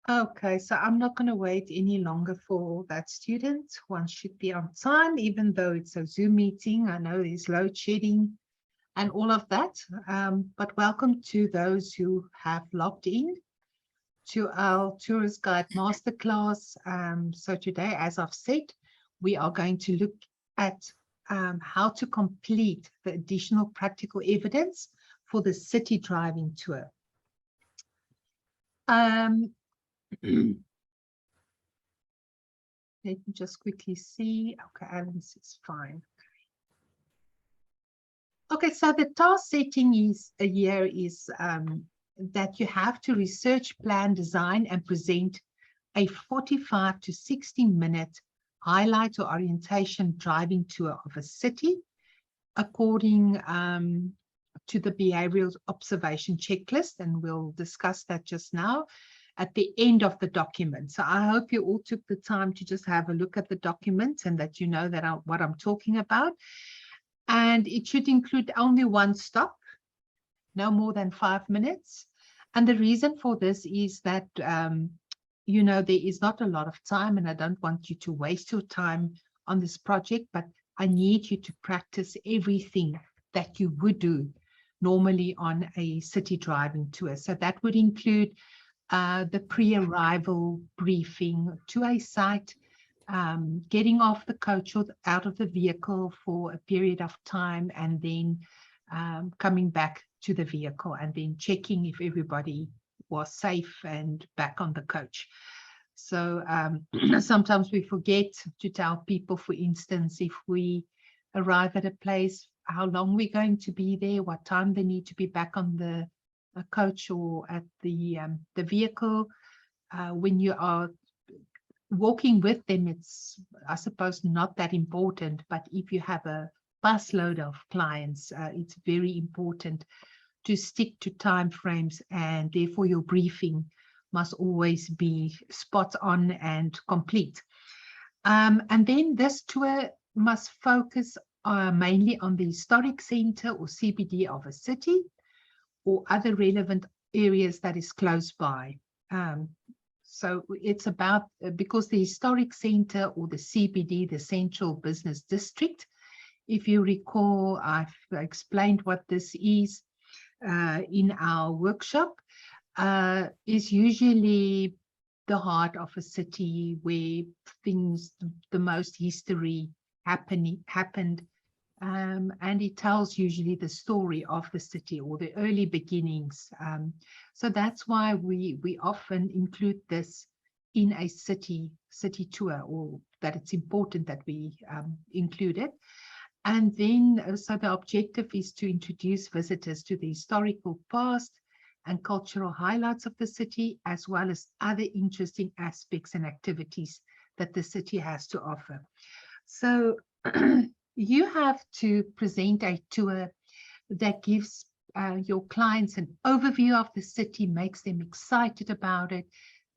Okay, so I'm not going to wait any longer for that student. One should be on time, even though it's a Zoom meeting. I know there's load shedding and all of that. But welcome to those who have logged in to our Tourist Guide Masterclass. So today, as I've said, we are going to look at how to complete the additional practical evidence for the city driving tour. Um, Let me just quickly see. Okay, Alan's is fine. Okay, so the task setting is a year is that you have to research, plan, design, and present a 45 to 60-minute highlight or orientation driving tour of a city according to the behavioral observation checklist, and we'll discuss that just now at the end of the document. So I hope you all took the time to just have a look at the document and that you know that what I'm talking about. And it should include only one stop, no more than 5 minutes. And the reason for this is that, you know, there is not a lot of time, and I don't want you to waste your time on this project, but I need you to practice everything that you would do normally on a city driving tour. So that would include the pre-arrival briefing to a site, getting off the coach or out of the vehicle for a period of time, and then coming back to the vehicle and then checking if everybody was safe and back on the coach. So sometimes we forget to tell people, for instance, if we arrive at a place, how long we're going to be there, what time they need to be back on the coach or at the vehicle. When you are walking with them, it's, I suppose, not that important, but if you have a busload of clients, it's very important to stick to time frames, and therefore your briefing must always be spot on and complete. And then this tour must focus mainly on the historic center or CBD of a city or other relevant areas that is close by. So it's about, because the historic center or the CBD, the Central Business District, if you recall, I've explained what this is in our workshop, is usually the heart of a city where things, the most history happened, and it tells usually the story of the city or the early beginnings. So that's why we often include this in a city tour, or that it's important that we include it. And then, so the objective is to introduce visitors to the historical past and cultural highlights of the city, as well as other interesting aspects and activities that the city has to offer. So you have to present a tour that gives your clients an overview of the city, makes them excited about it,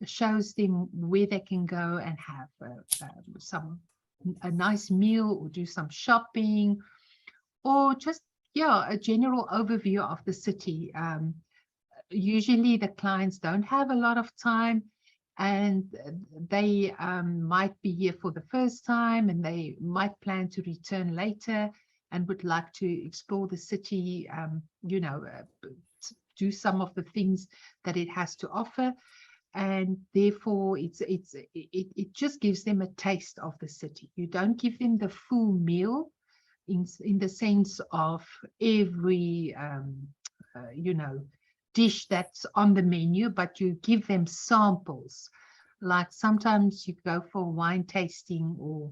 shows them where they can go and have a nice meal or do some shopping, or just, yeah, a general overview of the city. Usually the clients don't have a lot of time, and they might be here for the first time, and they might plan to return later and would like to explore the city, you know, do some of the things that it has to offer. And therefore it just gives them a taste of the city. You don't give them the full meal in the sense of every you know, dish that's on the menu, but you give them samples. Like sometimes you go for wine tasting, or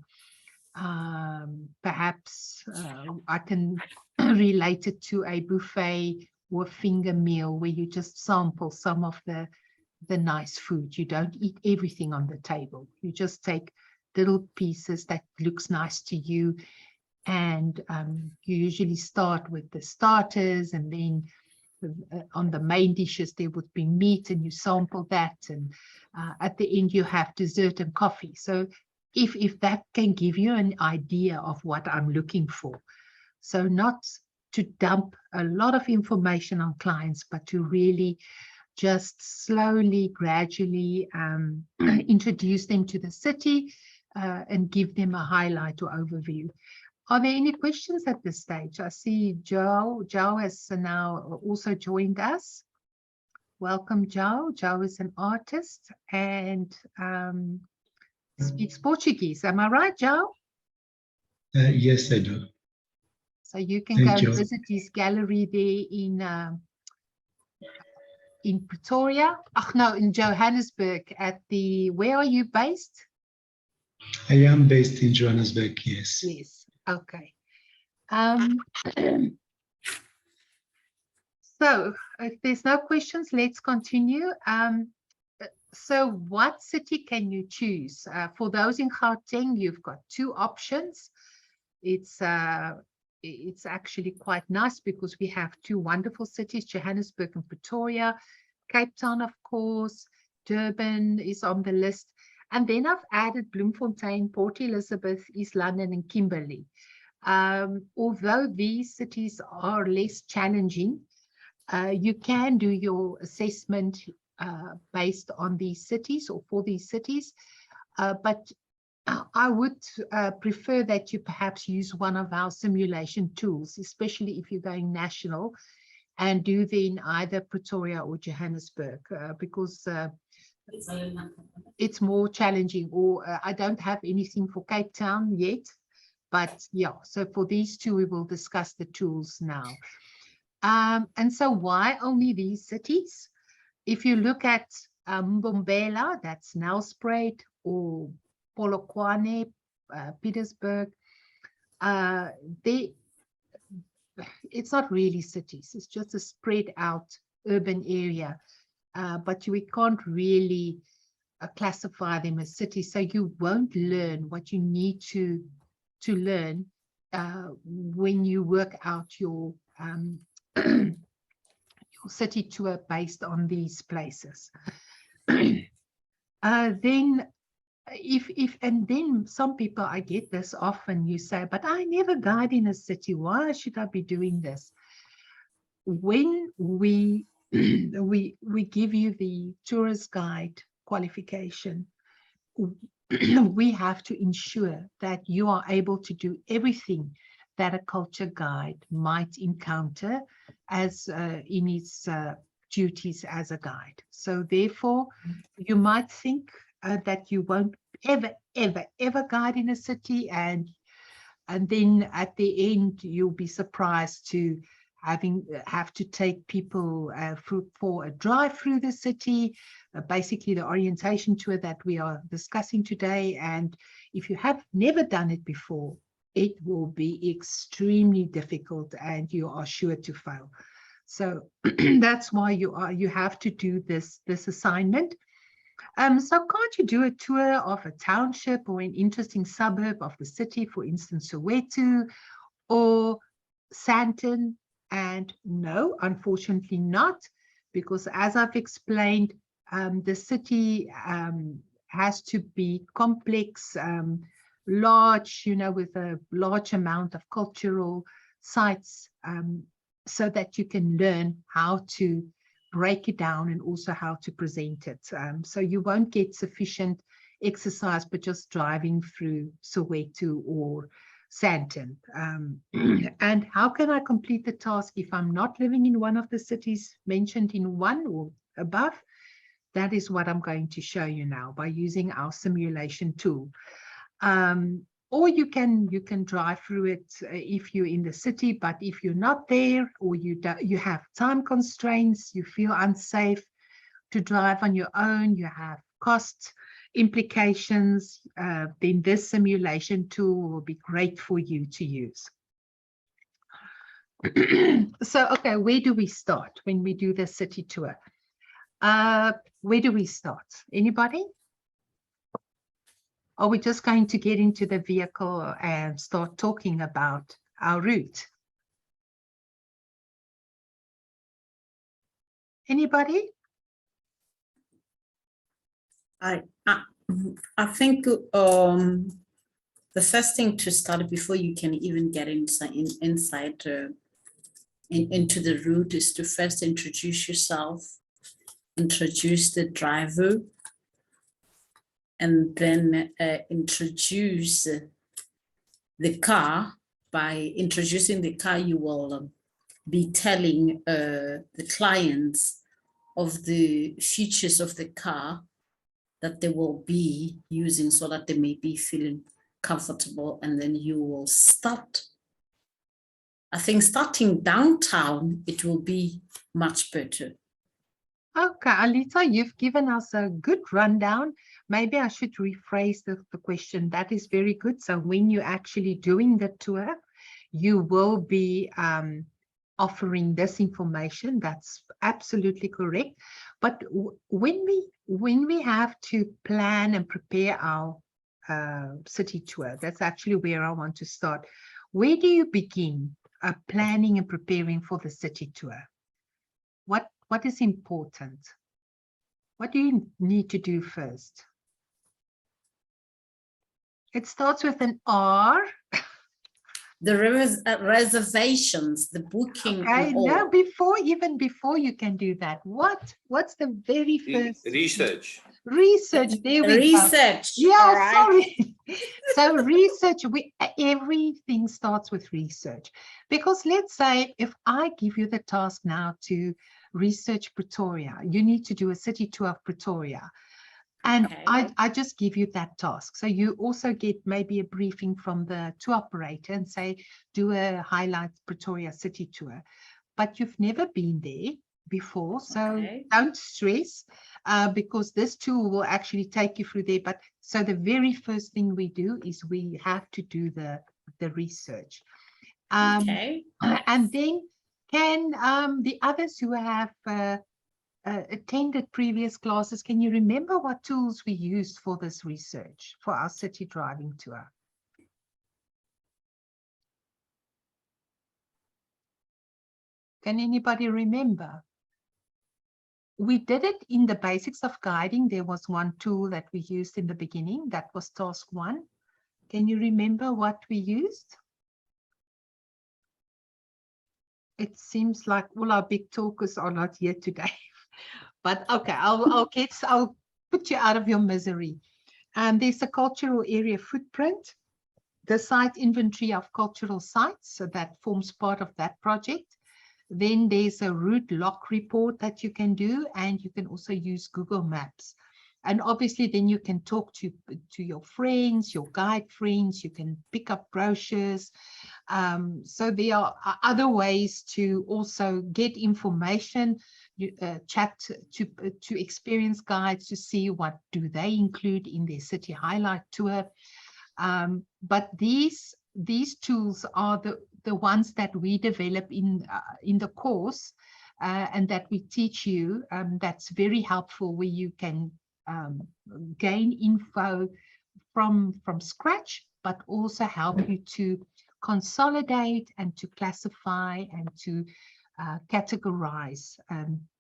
perhaps I can relate it to a buffet or a finger meal where you just sample some of the nice food. You don't eat everything on the table. You just take little pieces that looks nice to you. And you usually start with the starters, and then on the main dishes there would be meat, and you sample that, and at the end you have dessert and coffee. So if that can give you an idea of what I'm looking for. So not to dump a lot of information on clients, but to really just slowly, gradually introduce them to the city and give them a highlight or overview. Are there any questions at this stage? I see Joe. Joe has now also joined us. Welcome, Joe. Joe is an artist and speaks Portuguese. Am I right, Joe? Yes, I do. So you can go and visit his gallery there in Pretoria. Oh, no, in Johannesburg at the, where are you based? I am based in Johannesburg, yes. Yes, okay. So if there's no questions, let's continue. So what city can you choose? For those in Gauteng, you've got two options. It's actually quite nice because we have two wonderful cities, Johannesburg and Pretoria. Cape Town, of course, Durban is on the list. And then I've added Bloemfontein, Port Elizabeth, East London, and Kimberley. Although these cities are less challenging, you can do your assessment based on these cities or for these cities, but I would prefer that you perhaps use one of our simulation tools, especially if you're going national, and do then either Pretoria or Johannesburg, because it's more challenging. Or I don't have anything for Cape Town yet, but yeah, so for these two, we will discuss the tools now. And so why only these cities? If you look at Mbombela, that's Nelspruit, or Polokwane, Petersburg, it's not really cities, it's just a spread out urban area, but we can't really classify them as cities, so you won't learn what you need to learn when you work out your your city tour based on these places. Then and then some people, I get this often, you say, but I never guide in a city, why should I be doing this? When we give you the tourist guide qualification, we have to ensure that you are able to do everything that a culture guide might encounter as in its duties as a guide. So therefore, you might think that you won't ever guide in a city, and then at the end you'll be surprised to have to take people for a drive through the city, basically the orientation tour that we are discussing today. And if you have never done it before, it will be extremely difficult and you are sure to fail. So that's why you have to do this assignment. So can't you do a tour of a township or an interesting suburb of the city, for instance, Soweto or Sandton? And no, unfortunately not, because as I've explained, the city has to be complex, large, with a large amount of cultural sites, so that you can learn how to break it down and also how to present it. So you won't get sufficient exercise by just driving through Soweto or Sandton. And how can I complete the task if I'm not living in one of the cities mentioned in 1 or above? That is what I'm going to show you now by using our simulation tool. Or you can drive through it if you're in the city, but if you're not there, or you have time constraints, you feel unsafe to drive on your own, you have cost implications, then this simulation tool will be great for you to use. So, okay, where do we start when we do the city tour? Where do we start? Anybody? Are we just going to get into the vehicle and start talking about our route? Anybody? I think the first thing to start before you can even get inside into the route is to first introduce yourself introduce the driver, and then introduce the car. By introducing the car, you will be telling the clients of the features of the car that they will be using so that they may be feeling comfortable, and then you will start. I think starting downtown, it will be much better. Okay, Alita, you've given us a good rundown. Maybe I should rephrase the question. That is very good. So when you're actually doing the tour, you will be offering this information. That's absolutely correct. But when we have to plan and prepare our city tour, that's actually where I want to start. Where do you begin planning and preparing for the city tour? What is important? What do you need to do first? It starts with an R. The reservations, the booking. Okay, and all. now even before you can do that, what's the very first? Research. Research. There we go. Research. Yeah, all right. sorry. So research, everything starts with research. Because let's say if I give you the task now to research Pretoria, you need to do a city tour of Pretoria. And Okay. I just give you that task. So you also get maybe a briefing from the tour operator and say, do a highlight Pretoria city tour. But you've never been there before, so Okay. don't stress because this tool will actually take you through there. But so the very first thing we do is we have to do the research. Okay. And then can the others who have attended previous classes, can you remember what tools we used for this research for our city driving tour? Can anybody remember? We did it in the basics of guiding. There was one tool that we used in the beginning. That was task 1. Can you remember what we used? It seems like all our big talkers are not here today. But okay, I'll put you out of your misery. There's a cultural area footprint, the site inventory of cultural sites, so that forms part of that project. Then there's a route lock report that you can do, and you can also use Google Maps. And obviously then you can talk to your friends, your guide friends, you can pick up brochures. So there are other ways to also get information, chat to experienced guides to see what do they include in their city highlight tour. But these tools are the ones that we develop in the course and that we teach you. That's very helpful, where you can gain info from scratch, but also help you to consolidate and to classify and to categorize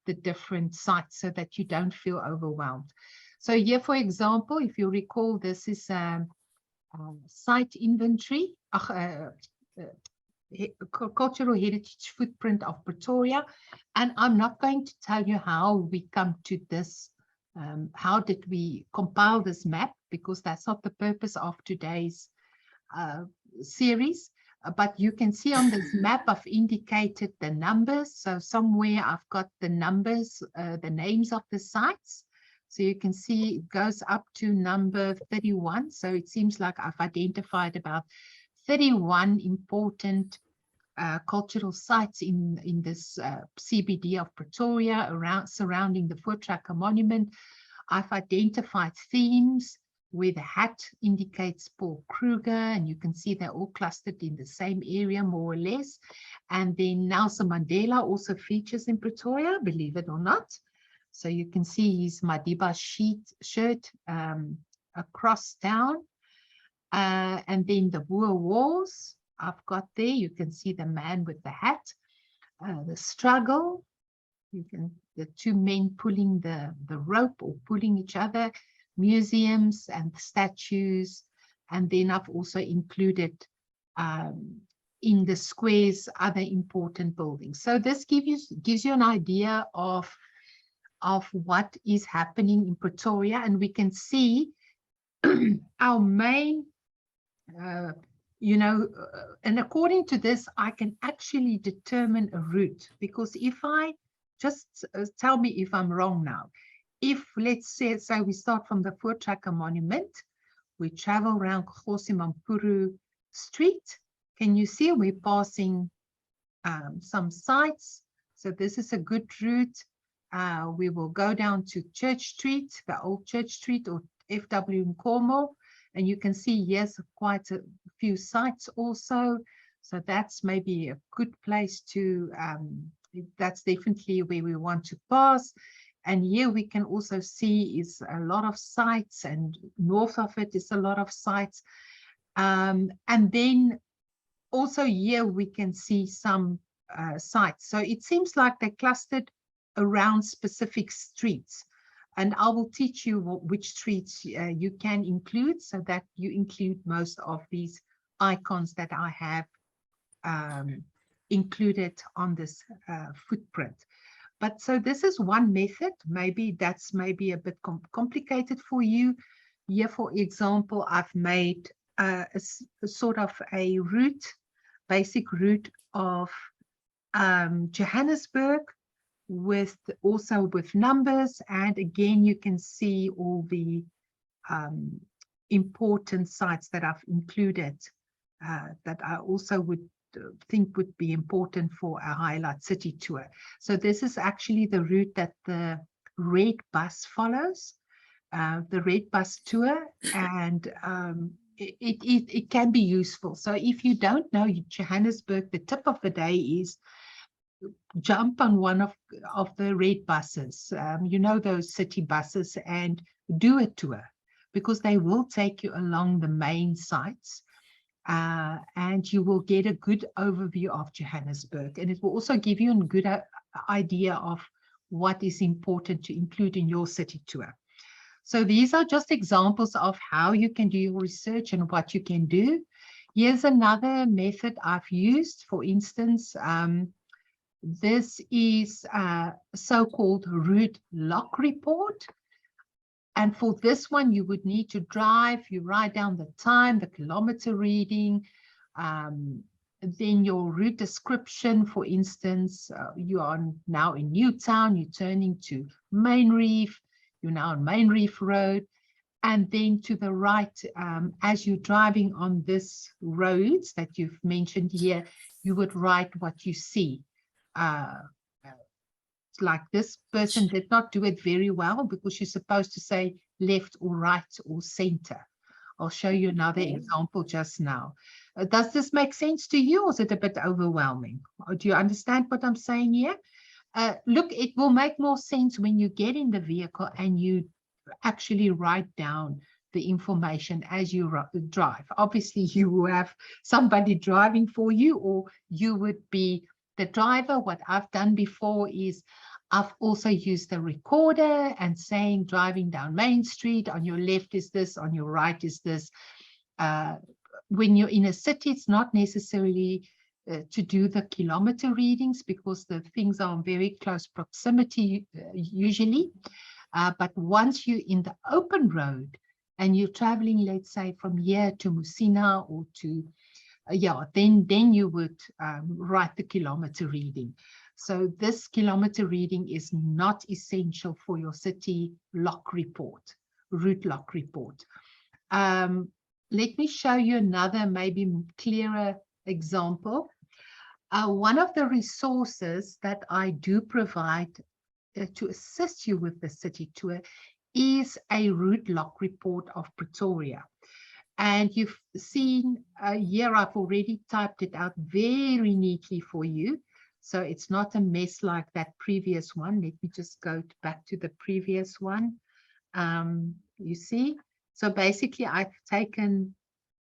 the different sites so that you don't feel overwhelmed. So here, for example, if you recall, this is site inventory, cultural heritage footprint of Pretoria. And I'm not going to tell you how we come to this, how did we compile this map, because that's not the purpose of today's series. But you can see on this map, I've indicated the numbers. So somewhere I've got the numbers, the names of the sites. So you can see it goes up to number 31. So it seems like I've identified about 31 important cultural sites in this CBD of Pretoria, surrounding the Voortrekker Monument. I've identified themes where the hat indicates Paul Kruger, and you can see they're all clustered in the same area, more or less. And then Nelson Mandela also features in Pretoria, believe it or not. So you can see his Madiba shirt across town. And then the Boer Wars, I've got there. You can see the man with the hat, the struggle. The two men pulling the rope or pulling each other, museums and statues. And then I've also included in the squares other important buildings. So this gives you an idea of of what is happening in Pretoria, and we can see our main, and according to this, I can actually determine a route, because if I just tell me if I'm wrong now. If let's say we start from the Voortrekker Monument, we travel around Kgosi Mampuru Street. Can you see we're passing some sites? So this is a good route. We will go down to Church Street, the old Church Street, or FW Nkomo, and you can see, yes, quite a few sites also. So that's maybe a good place to, that's definitely where we want to pass. And here we can also see is a lot of sites, and north of it is a lot of sites. And then also here we can see some sites. So it seems like they're clustered around specific streets. And I will teach you which streets you can include, so that you include most of these icons that I have included on this footprint. But so this is one method. Maybe that's maybe a bit complicated for you. Here, for example, I've made a sort of a route, basic route of Johannesburg, with also with numbers, and again you can see all the important sites that I've included that I also would think would be important for a highlight city tour. So this is actually the route that the red bus follows, the red bus tour, and it can be useful. So if you don't know Johannesburg, the tip of the day is jump on one of the red buses, you know, those city buses, and do a tour, because they will take you along the main sites. And you will get a good overview of Johannesburg, and it will also give you a good idea of what is important to include in your city tour. So these are just examples of how you can do your research and what you can do. Here's another method I've used. For instance, this is a so-called route lock report. And for this one, you would need to drive, you write down the time, the kilometer reading, then your route description. For instance, you are now in Newtown, you're turning to Main Reef, you're now on Main Reef Road. And then to the right, as you're driving on this roads that you've mentioned here, you would write what you see. Like this person did not do it very well, because you're supposed to say left or right or center. I'll show you another example just now. Does this make sense to you, or is it a bit overwhelming? Or do you understand what I'm saying here? Look, it will make more sense when you get in the vehicle and you actually write down the information as you drive. Obviously, you will have somebody driving for you, or you would be the driver. What I've done before is I've also used the recorder and saying, driving down Main Street, on your left is this, on your right is this. When you're in a city, it's not necessarily to do the kilometer readings, because the things are in very close proximity usually. But once you're in the open road and you're traveling, let's say from here to Musina or to then you would write the kilometer reading. So this kilometer reading is not essential for your city lock report, route lock report. Let me show you another maybe clearer example. One of the resources that I do provide to assist you with the city tour is a route lock report of Pretoria. And you've seen here, I've already typed it out very neatly for you. So it's not a mess like that previous one. Let me just go back to the previous one. You see, so basically I've taken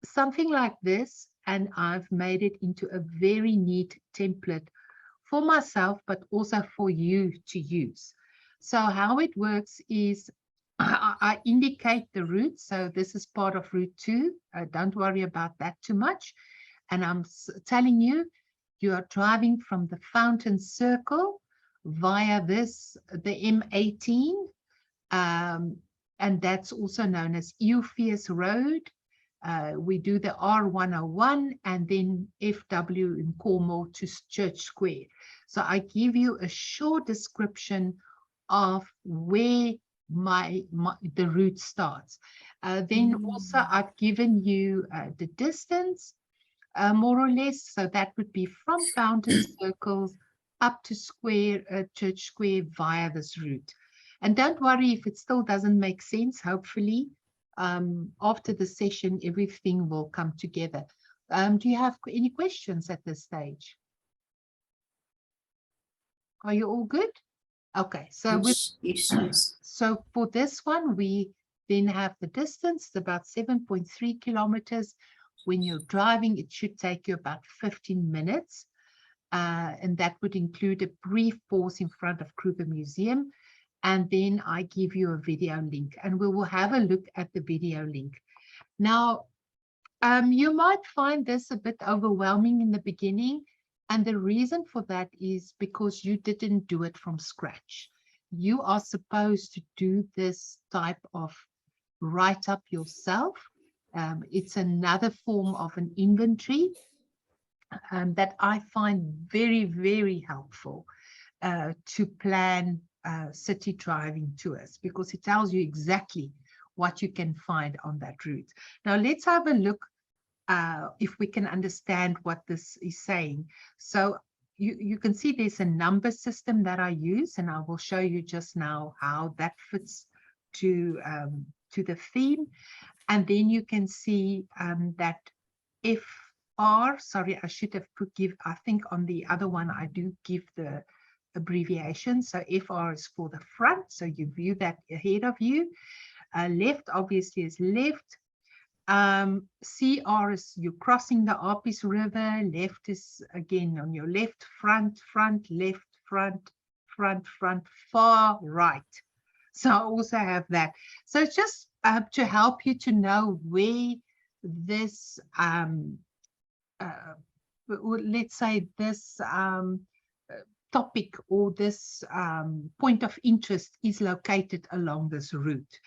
something like this and I've made it into a very neat template for myself, but also for you to use. So how it works is I indicate the route. So this is part of route 2. Don't worry about that too much. And I'm telling you, you are driving from the Fountain Circle via the M18, and that's also known as Eupheus Road. We do the R101 and then FW in Cornwall to Church Square. So I give you a short description of where the route starts. Then also I've given you the distance, more or less. So that would be from Fountain Circles up to Church Square via this route. And don't worry if it still doesn't make sense. Hopefully, after the session, everything will come together. Do you have any questions at this stage? Are you all good? Okay, so so for this one, we then have the distance, about 7.3 kilometers. When you're driving, it should take you about 15 minutes. And that would include a brief pause in front of Kruger Museum. And then I give you a video link, and we will have a look at the video link. Now, you might find this a bit overwhelming in the beginning. And the reason for that is because you didn't do it from scratch. You are supposed to do this type of write-up yourself. It's another form of an inventory that I find very, very helpful to plan city driving tours, because it tells you exactly what you can find on that route. Now let's have a look if we can understand what this is saying. So you can see there's a number system that I use, and I will show you just now how that fits to the theme. And then you can see that FR, sorry, I should have I think on the other one I do give the abbreviation. So FR is for the front, so you view that ahead of you. Left obviously is left. CR is you're crossing the Apis River. Left is again on your left, front, left, front, far right. So I also have that. So it's just to help you to know where this, let's say this topic or this point of interest is located along this route.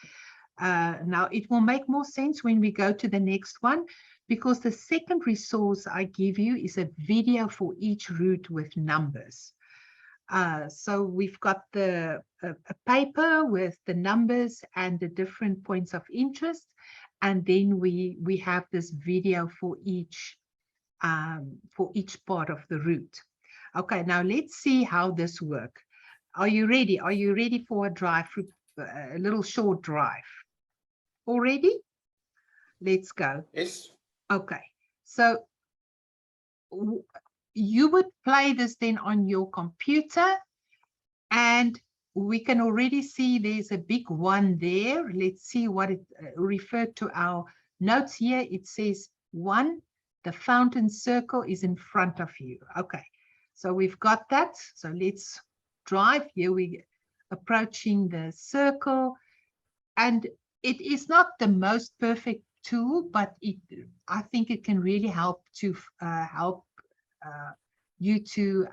Now, it will make more sense when we go to the next one, because the second resource I give you is a video for each route with numbers. So we've got a paper with the numbers and the different points of interest, and then we have this video for each part of the route. Okay, now let's see how this works. Are you ready? Are you ready for a drive, a little short drive? Already? Let's go. Yes. Okay, so you would play this then on your computer, and we can already see there's a big one there. Let's see what it referred to our notes here. It says 1, the Fountain Circle is in front of you. Okay, so we've got that. So let's drive. Here we approaching the circle, and it is not the most perfect tool, but I think it can really help to you to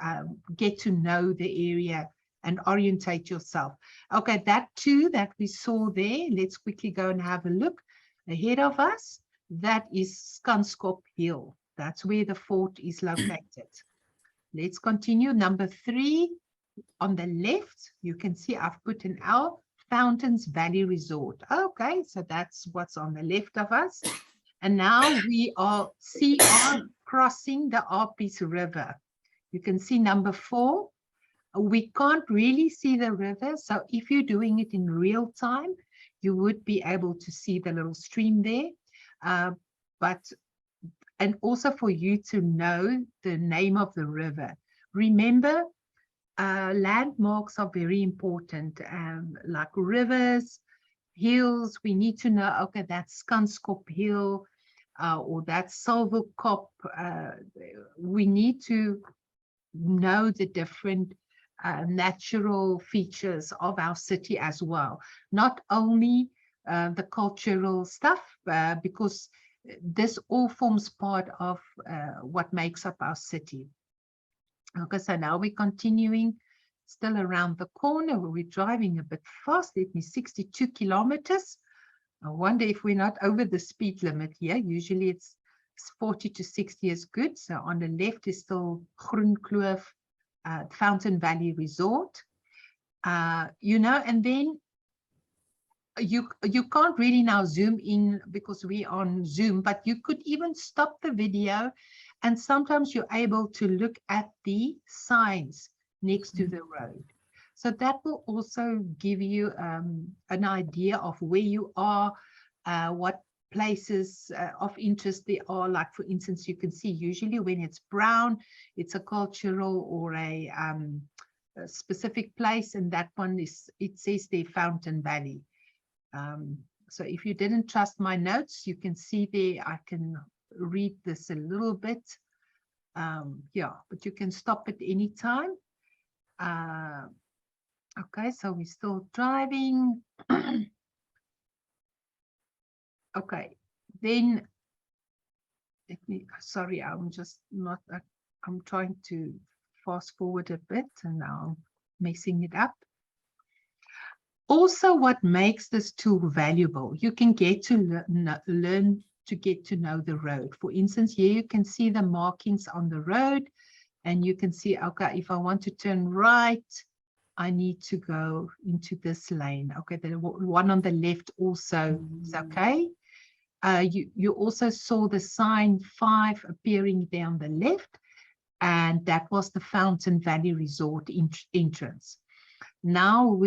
get to know the area and orientate yourself. Okay, that too that we saw there, let's quickly go and have a look ahead of us. That is Skanskop Hill. That's where the fort is located. Let's continue. Number 3 on the left, you can see I've put in our Fountains Valley Resort. Okay, so that's what's on the left of us. And now we are crossing the Apis River. You can see number 4. We can't really see the river, so if you're doing it in real time, you would be able to see the little stream there. And also for you to know the name of the river. Remember, landmarks are very important, like rivers, hills. We need to know, okay, that's Skanskop Hill, or that's Silverkop. We need to know the different natural features of our city as well, not only the cultural stuff, because this all forms part of what makes up our city. Okay, so now we're continuing still around the corner. We're driving a bit fast. Let me 62 kilometers. I wonder if we're not over the speed limit here. Usually it's 40 to 60 is good. So on the left is still Groen Kloof, Fountain Valley Resort. You know, and then you can't really now zoom in because we're on Zoom, but you could even stop the video, and sometimes you're able to look at the signs next to the road. So that will also give you an idea of where you are, what places of interest there are. Like, for instance, you can see usually when it's brown, it's a cultural or a specific place, and that one is, it says there Fountain Valley. So if you didn't trust my notes, you can see there, I can read this a little bit. Yeah, but you can stop at any time. Okay, so we're still driving. Okay, then let me, sorry, I'm just not, I'm trying to fast forward a bit and now I'm messing it up. Also, what makes this tool valuable, you can get to learn to get to know the road. For instance, here you can see the markings on the road, and you can see, okay, if I want to turn right, I need to go into this lane. Okay, the one on the left also is okay. You also saw the sign 5 appearing there on the left, and that was the Fountain Valley Resort entrance. Now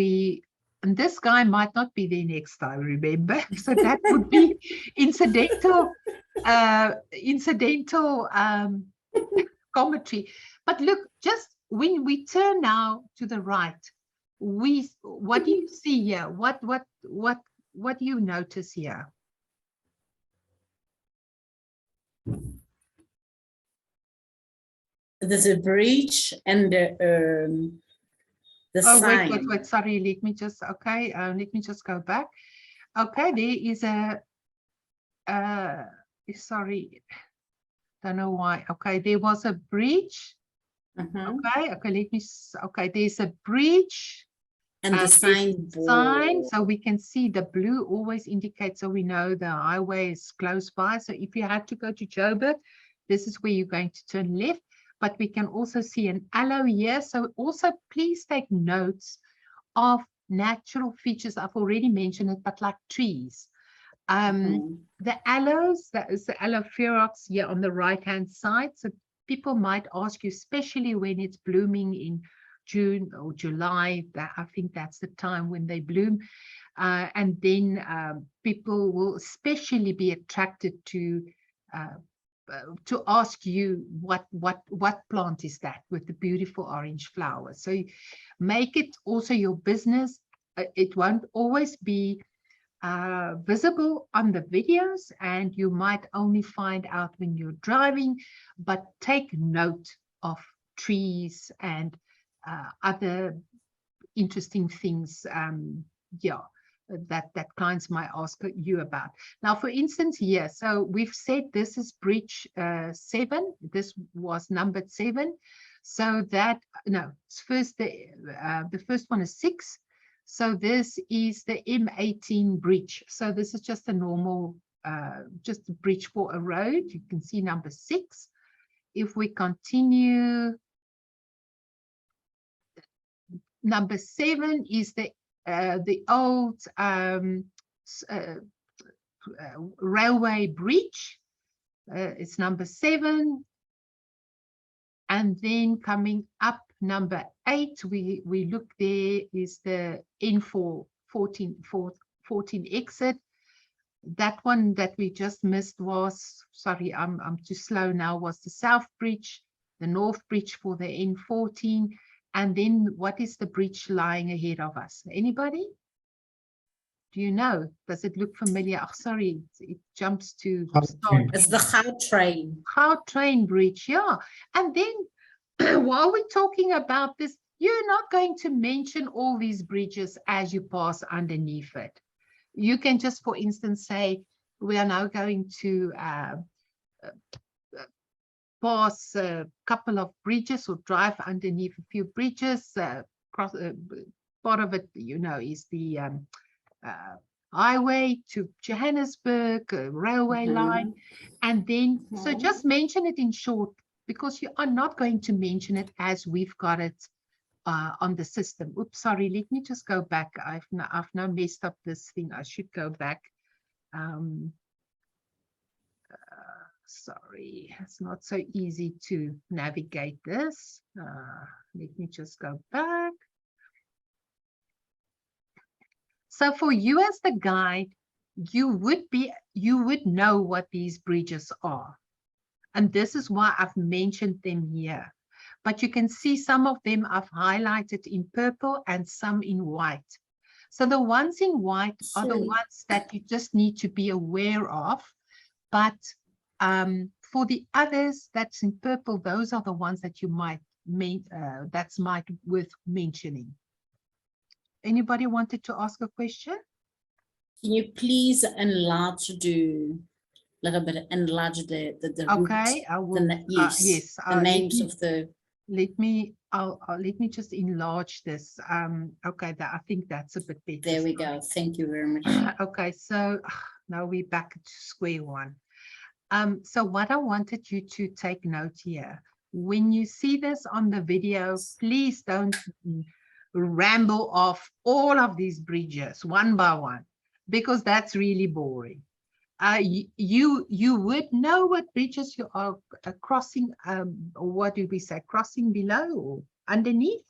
and this guy might not be there next time, remember? So that would be incidental commentary. But look, just when we turn now to the right, what do you see here? What do you notice here? There's a bridge and the sign. Wait, sorry, let me just, okay, let me just go back. Okay, there is a, sorry, don't know why. Okay, there was a bridge. Okay, let me, okay, there's a bridge. And the sign, so we can see the blue always indicates, so we know the highway is close by. So if you had to go to Joburg, this is where you're going to turn left. But we can also see an aloe here. So also please take notes of natural features. I've already mentioned it, but like trees. The aloes, that is the Aloepharox here on the right-hand side. So people might ask you, especially when it's blooming in June or July, that I think that's the time when they bloom. And then people will especially be attracted to ask you what plant is that with the beautiful orange flowers. So make it also your business. It won't always be visible on the videos, and you might only find out when you're driving, but take note of trees and other interesting things, yeah, that clients might ask you about. Now, for instance, here, so we've said this is bridge 7. This was numbered 7. So that, no, it's first the first one is 6. So this is the M18 bridge. So this is just a normal, just a bridge for a road. You can see number 6. If we continue, number 7 is the old railway bridge. It's number 7. And then coming up, number 8, we look, there is the N4 14 exit. That one that we just missed was, sorry, I'm too slow now, was the South Bridge, the North Bridge for the N14. And then what is the bridge lying ahead of us? Anybody? Do you know? Does it look familiar? Oh, sorry, it jumps to start. It's the Gautrain. Gautrain bridge, yeah. And then while we're talking about this, you're not going to mention all these bridges as you pass underneath it. You can just, for instance, say, we are now going to pass a couple of bridges or drive underneath a few bridges, cross part of it, you know, is the highway to Johannesburg, railway line, and then so just mention it in short, because you are not going to mention it as we've got it on the system. Oops, sorry, let me just go back. I've now messed up this thing. I should go back. Sorry, it's not so easy to navigate this. Let me just go back. So for you as the guide, you would know what these bridges are. And this is why I've mentioned them here. But you can see some of them I've highlighted in purple and some in white. So the ones in white are the ones that you just need to be aware of. But for the others that's in purple, those are the ones that you might worth mentioning. Anybody wanted to ask a question? Can you please enlarge the little bit, enlarge the okay, route, I will. yes, the names of the. Let me just enlarge this. Okay, I think that's a bit better. There we go. Thank you very much. Okay, so now we're back to square one. So what I wanted you to take note here, when you see this on the video, please don't ramble off all of these bridges one by one, because that's really boring. You would know what bridges you are crossing, or what do we say, crossing below or underneath,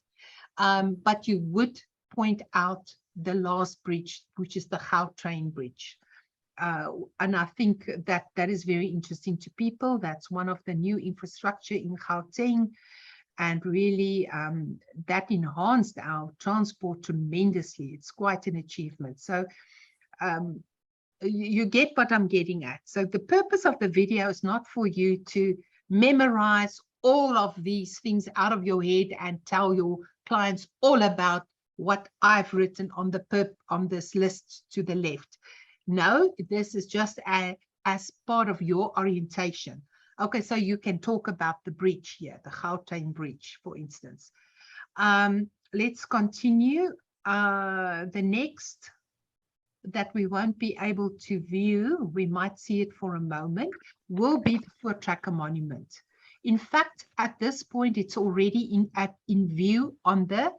but you would point out the last bridge, which is the Gautrain bridge. And I think that is very interesting to people. That's one of the new infrastructure in Gauteng, and really that enhanced our transport tremendously. It's quite an achievement. So you get what I'm getting at. So the purpose of the video is not for you to memorize all of these things out of your head and tell your clients all about what I've written on this list to the left. No, this is just as part of your orientation. Okay, so you can talk about the bridge here, the Gautrain bridge, for instance. Let's continue. The next that we won't be able to view, we might see it for a moment, will be the Voortrekker Monument. In fact, at this point, it's already in view on the,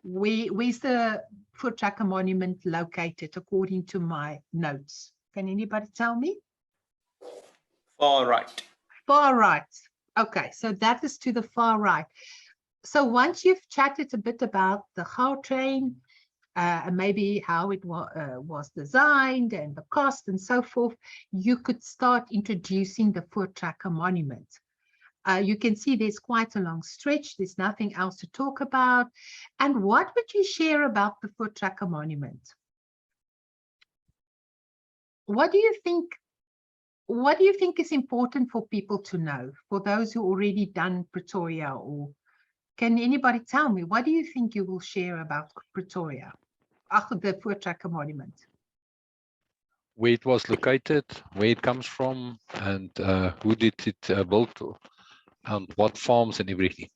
where's the Voortrekker Monument located according to my notes? Can anybody tell me? Far right. Far right. Okay, so that is to the far right. So once you've chatted a bit about the Gautrain, and maybe how it was designed and the cost and so forth, you could start introducing the Voortrekker Monument. You can see there's quite a long stretch. There's nothing else to talk about. And what would you share about the Voortrekker Monument? What do you think is important for people to know, for those who already done Pretoria? Or can anybody tell me, what do you think you will share about Pretoria? The Voortrekker Monument. Where it was located, where it comes from, and who did it build, and what farms and everything.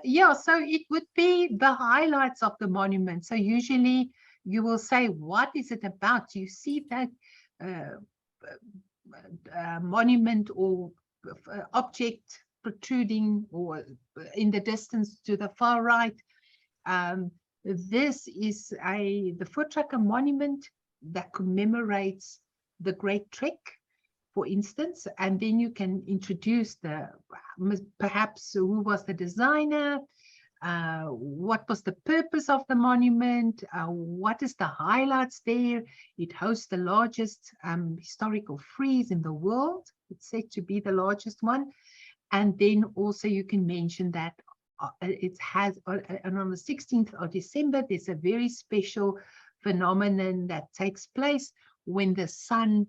Yeah, so it would be the highlights of the monument. So usually you will say, what is it about? You see that monument or object protruding or in the distance to the far right. This is the Voortrekker Monument that commemorates the Great Trek, for instance, and then you can introduce perhaps who was the designer, what was the purpose of the monument, what is the highlights there. It hosts the largest historical frieze in the world. It's said to be the largest one. And then also you can mention that it has, and on the 16th of December, there's a very special phenomenon that takes place when the sun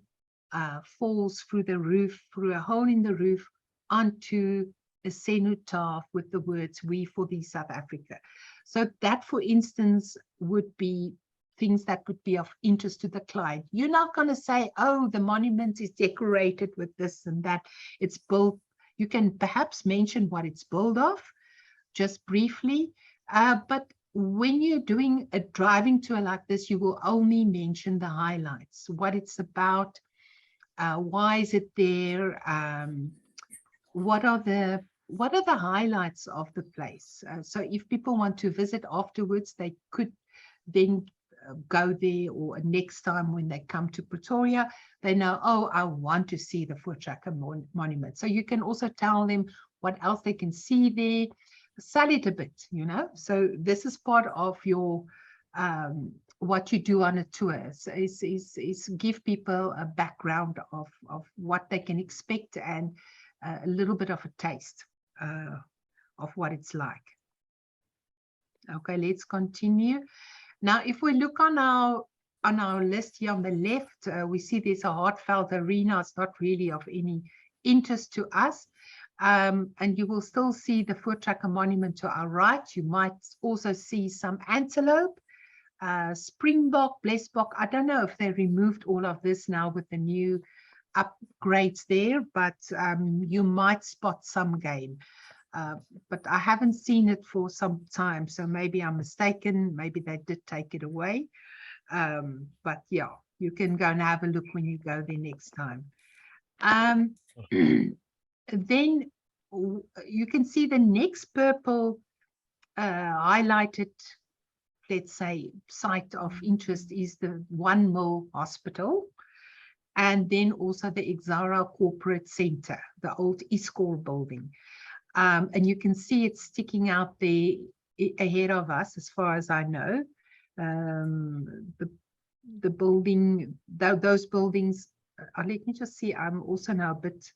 falls through the roof, through a hole in the roof, onto a cenotaph with the words, "We for thee, South Africa." So that, for instance, would be things that would be of interest to the client. You're not going to say, oh, the monument is decorated with this and that. It's built. You can perhaps mention what it's built of, just briefly. But when you're doing a driving tour like this, you will only mention the highlights, what it's about, why is it there, what are the highlights of the place. So if people want to visit afterwards, they could then go there, or next time when they come to Pretoria, they know, oh, I want to see the Voortrekker Monument. So you can also tell them what else they can see there, sell it a bit, you know. So this is part of your what you do on a tour, is give people a background of what they can expect, and a little bit of a taste of what it's like. Okay, let's continue. Now, if we look on our list here on the left, we see there's a Hartveld Arena. It's not really of any interest to us. And you will still see the Voortrekker Monument to our right. You might also see some antelope, springbok, blesbok. I don't know if they removed all of this now with the new upgrades there, but you might spot some game. But I haven't seen it for some time, so maybe I'm mistaken. Maybe they did take it away. But yeah, you can go and have a look when you go there next time. Then you can see the next purple highlighted, let's say, site of interest is the 1 Mil Hospital, and then also the Exxaro Corporate Center, the old Iscor building. And you can see it sticking out there ahead of us, as far as I know. The building, those buildings, let me just see, I'm also now a bit,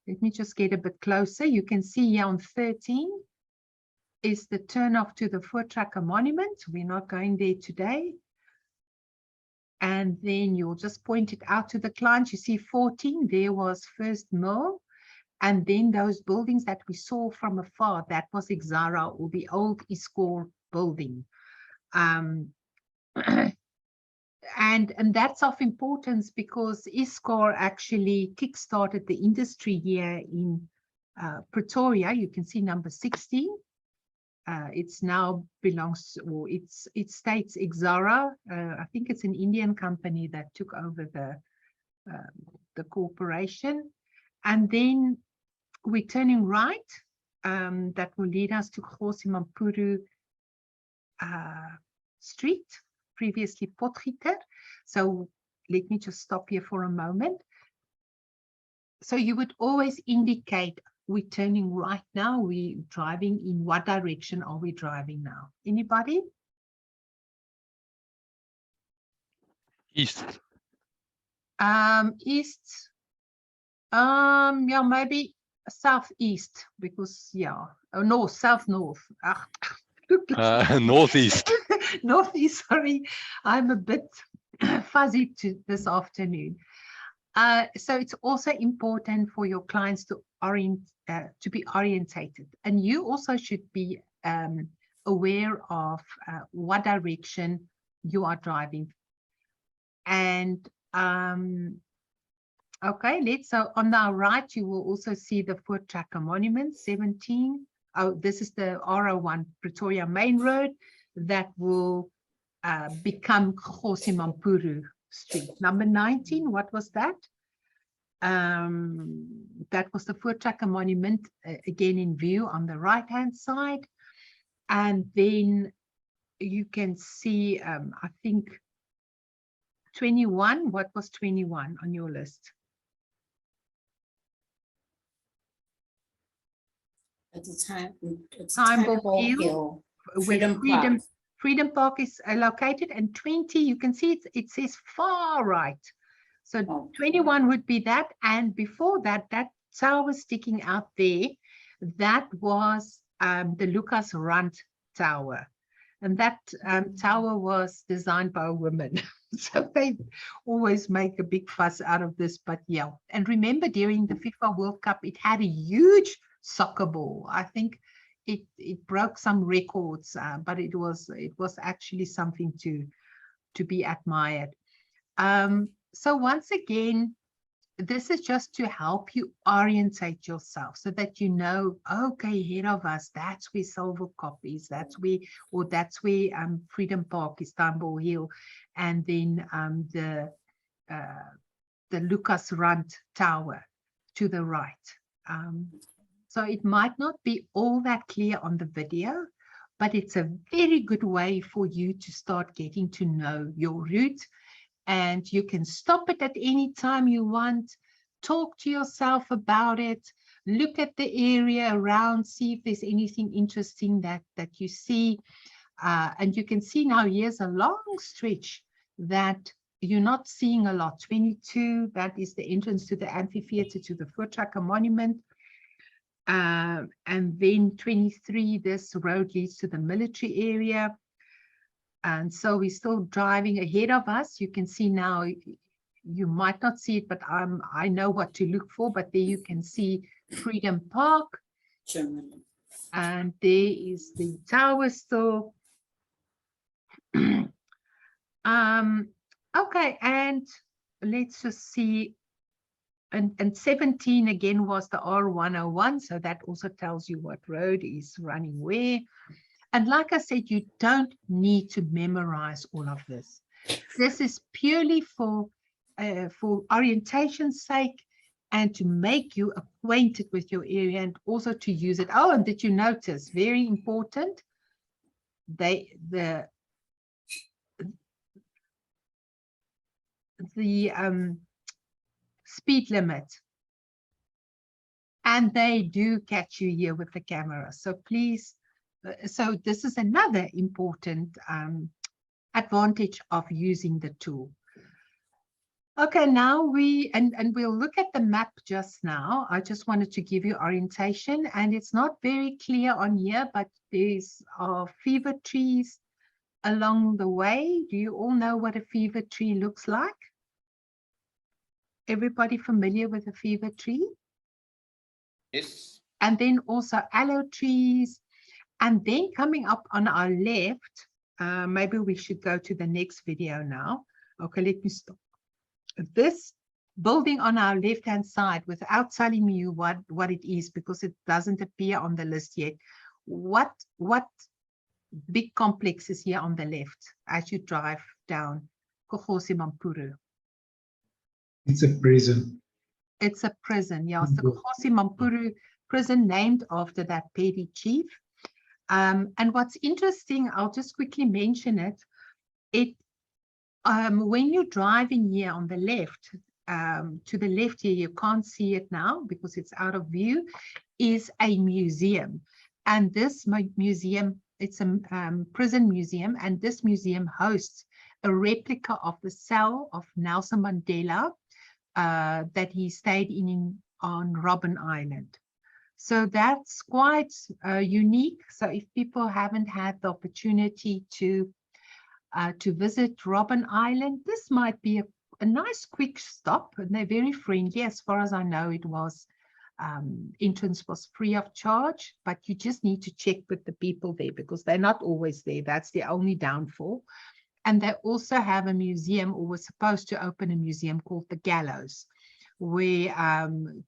let me just get a bit closer. You can see here on 13 is the turnoff to the Voortrekker Monument. We're not going there today. And then you'll just point it out to the client. You see 14, there was First Mill. And then those buildings that we saw from afar, that was Exxaro, or the old Iscor building. And that's of importance because Iscor actually kickstarted the industry here in Pretoria. You can see number 16. It's now belongs, or it states Exxaro. I think it's an Indian company that took over the corporation. And then we're turning right. That will lead us to Kgosi Mampuru Street, previously Potgieter. So let me just stop here for a moment. So you would always indicate we're turning right now, we're driving in what direction are we driving now? Anybody? East. East. Yeah, maybe southeast, because yeah, no, south-north. Northeast. Northeast, sorry, I'm a bit fuzzy this afternoon. So it's also important for your clients to be orientated, and you also should be aware of what direction you are driving. And okay, so on our right, you will also see the Voortrekker Monument, 17. Oh, this is the R01 Pretoria Main Road that will become Kgosi Mampuru Street. Number 19, what was that? That was the Voortrekker Monument, again in view on the right-hand side. And then you can see, I think, 21. What was 21 on your list? At the time, it's Timeball Hill, where Freedom Park is located, and 20, you can see it says far right. So 21 would be that, and before that, that tower sticking out there, that was the Lucas Rand Tower, and that tower was designed by a woman. So they always make a big fuss out of this, but yeah. And remember, during the FIFA World Cup, it had a huge soccer ball. I think it broke some records, but it was actually something to be admired. So once again, this is just to help you orientate yourself so that you know, okay, ahead of us, that's where Silverkop is, that's where Freedom Park, Istanbul Hill, and then the Lucas Rand Tower to the right. So it might not be all that clear on the video, but it's a very good way for you to start getting to know your route. And you can stop it at any time you want, talk to yourself about it, look at the area around, see if there's anything interesting that you see. And you can see now here's a long stretch that you're not seeing a lot. 22, that is the entrance to the amphitheater, to the Voortrekker Monument. And then 23, this road leads to the military area. And so we're still driving ahead of us. You can see now, you might not see it, but I know what to look for. But there you can see Freedom Park. Germany. And there is the tower still. Okay, and let's just see. And 17 again was the R101. So that also tells you what road is running where. And like I said, you don't need to memorize all of this. This is purely for orientation's sake and to make you acquainted with your area and also to use it. Oh, and did you notice, very important, the speed limit. And they do catch you here with the camera. So please, so this is another important advantage of using the tool. Okay, now we'll look at the map just now. I just wanted to give you orientation, and it's not very clear on here, but there's fever trees along the way. Do you all know what a fever tree looks like? Everybody familiar with a fever tree? Yes. And then also aloe trees. And then coming up on our left, maybe we should go to the next video now. Okay, let me stop. This building on our left-hand side, without telling you what it is, because it doesn't appear on the list yet. What big complex is here on the left as you drive down Kgosi Mampuru? It's a prison. It's a prison, yeah. It's the Kgosi Mampuru prison, named after that petty chief. And what's interesting, I'll just quickly mention it. When you're driving here on the left, to the left here, you can't see it now because it's out of view, is a museum. And this museum, it's a prison museum, and this museum hosts a replica of the cell of Nelson Mandela that he stayed in on Robben Island. So that's quite unique. So if people haven't had the opportunity to visit Robben Island, this might be a nice quick stop. And they're very friendly. As far as I know, it was entrance was free of charge, but you just need to check with the people there because they're not always there. That's the only downfall. And they also have a museum, or were supposed to open a museum called the Gallows, where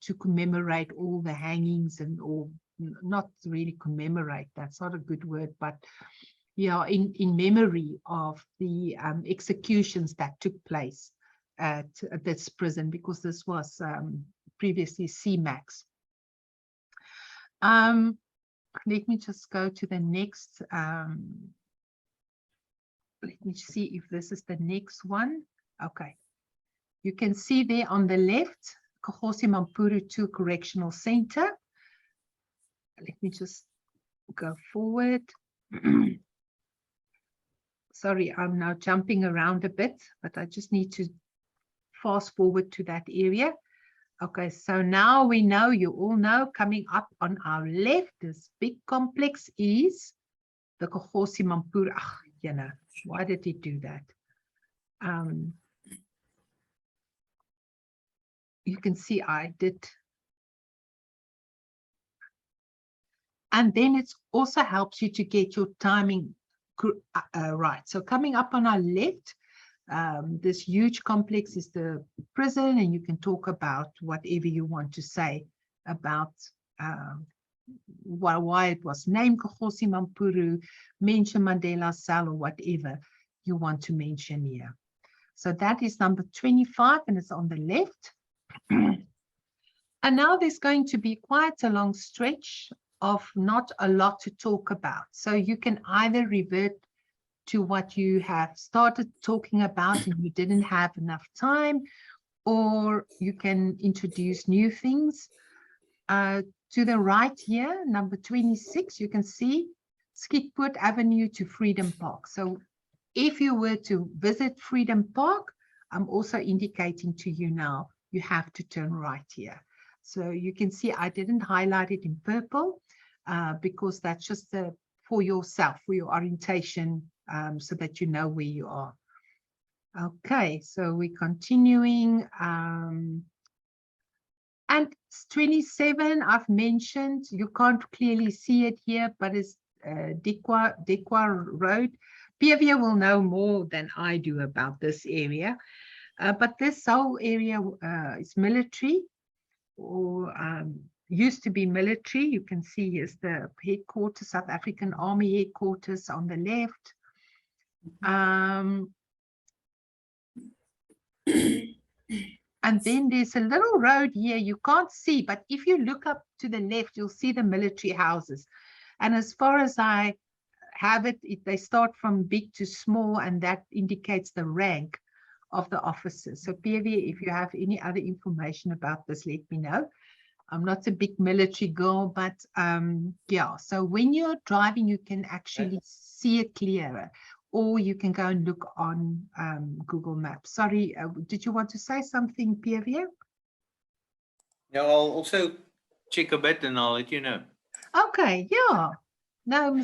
to commemorate all the hangings or not really commemorate, that's not a good word, but yeah, in memory of the executions that took place at this prison, because this was previously CMAX. Let me just go to the next. Let me see if this is the next one. Okay. You can see there on the left, Kgosi Mampuru 2 Correctional Center. Let me just go forward. Sorry, I'm now jumping around a bit, but I just need to fast forward to that area. Okay, so now we know, you all know, coming up on our left, this big complex is the Kgosi Mampuru. Ach, you know, why did he do that? You can see I did. And then it also helps you to get your timing right. So coming up on our left, This huge complex is the prison, and you can talk about whatever you want to say about why it was named Kgosi Mampuru, mention Mandela Cell, or whatever you want to mention here. So that is number 25, and it's on the left. And now there's going to be quite a long stretch of not a lot to talk about. So you can either revert to what you have started talking about and you didn't have enough time, or you can introduce new things. To the right here, number 26, you can see Schietpoort Avenue to Freedom Park. So if you were to visit Freedom Park, I'm also indicating to you now, you have to turn right here. So you can see I didn't highlight it in purple because that's just for yourself, for your orientation, so that you know where you are. Okay, so we're continuing. And 27, I've mentioned, you can't clearly see it here, but it's Dekwa Road. PV will know more than I do about this area. But this whole area is military, or used to be military. You can see here's the headquarters, South African Army headquarters on the left. And then there's a little road here you can't see, but if you look up to the left, you'll see the military houses. And as far as I have it, they start from big to small, and that indicates the rank of the officers. So PV, if you have any other information about this, let me know. I'm not a big military girl, but yeah, so when you're driving, you can actually see it clearer, or you can go and look on Google Maps. Sorry, did you want to say something, PV? Yeah, I'll also check a bit and I'll let you know. Okay, yeah. No,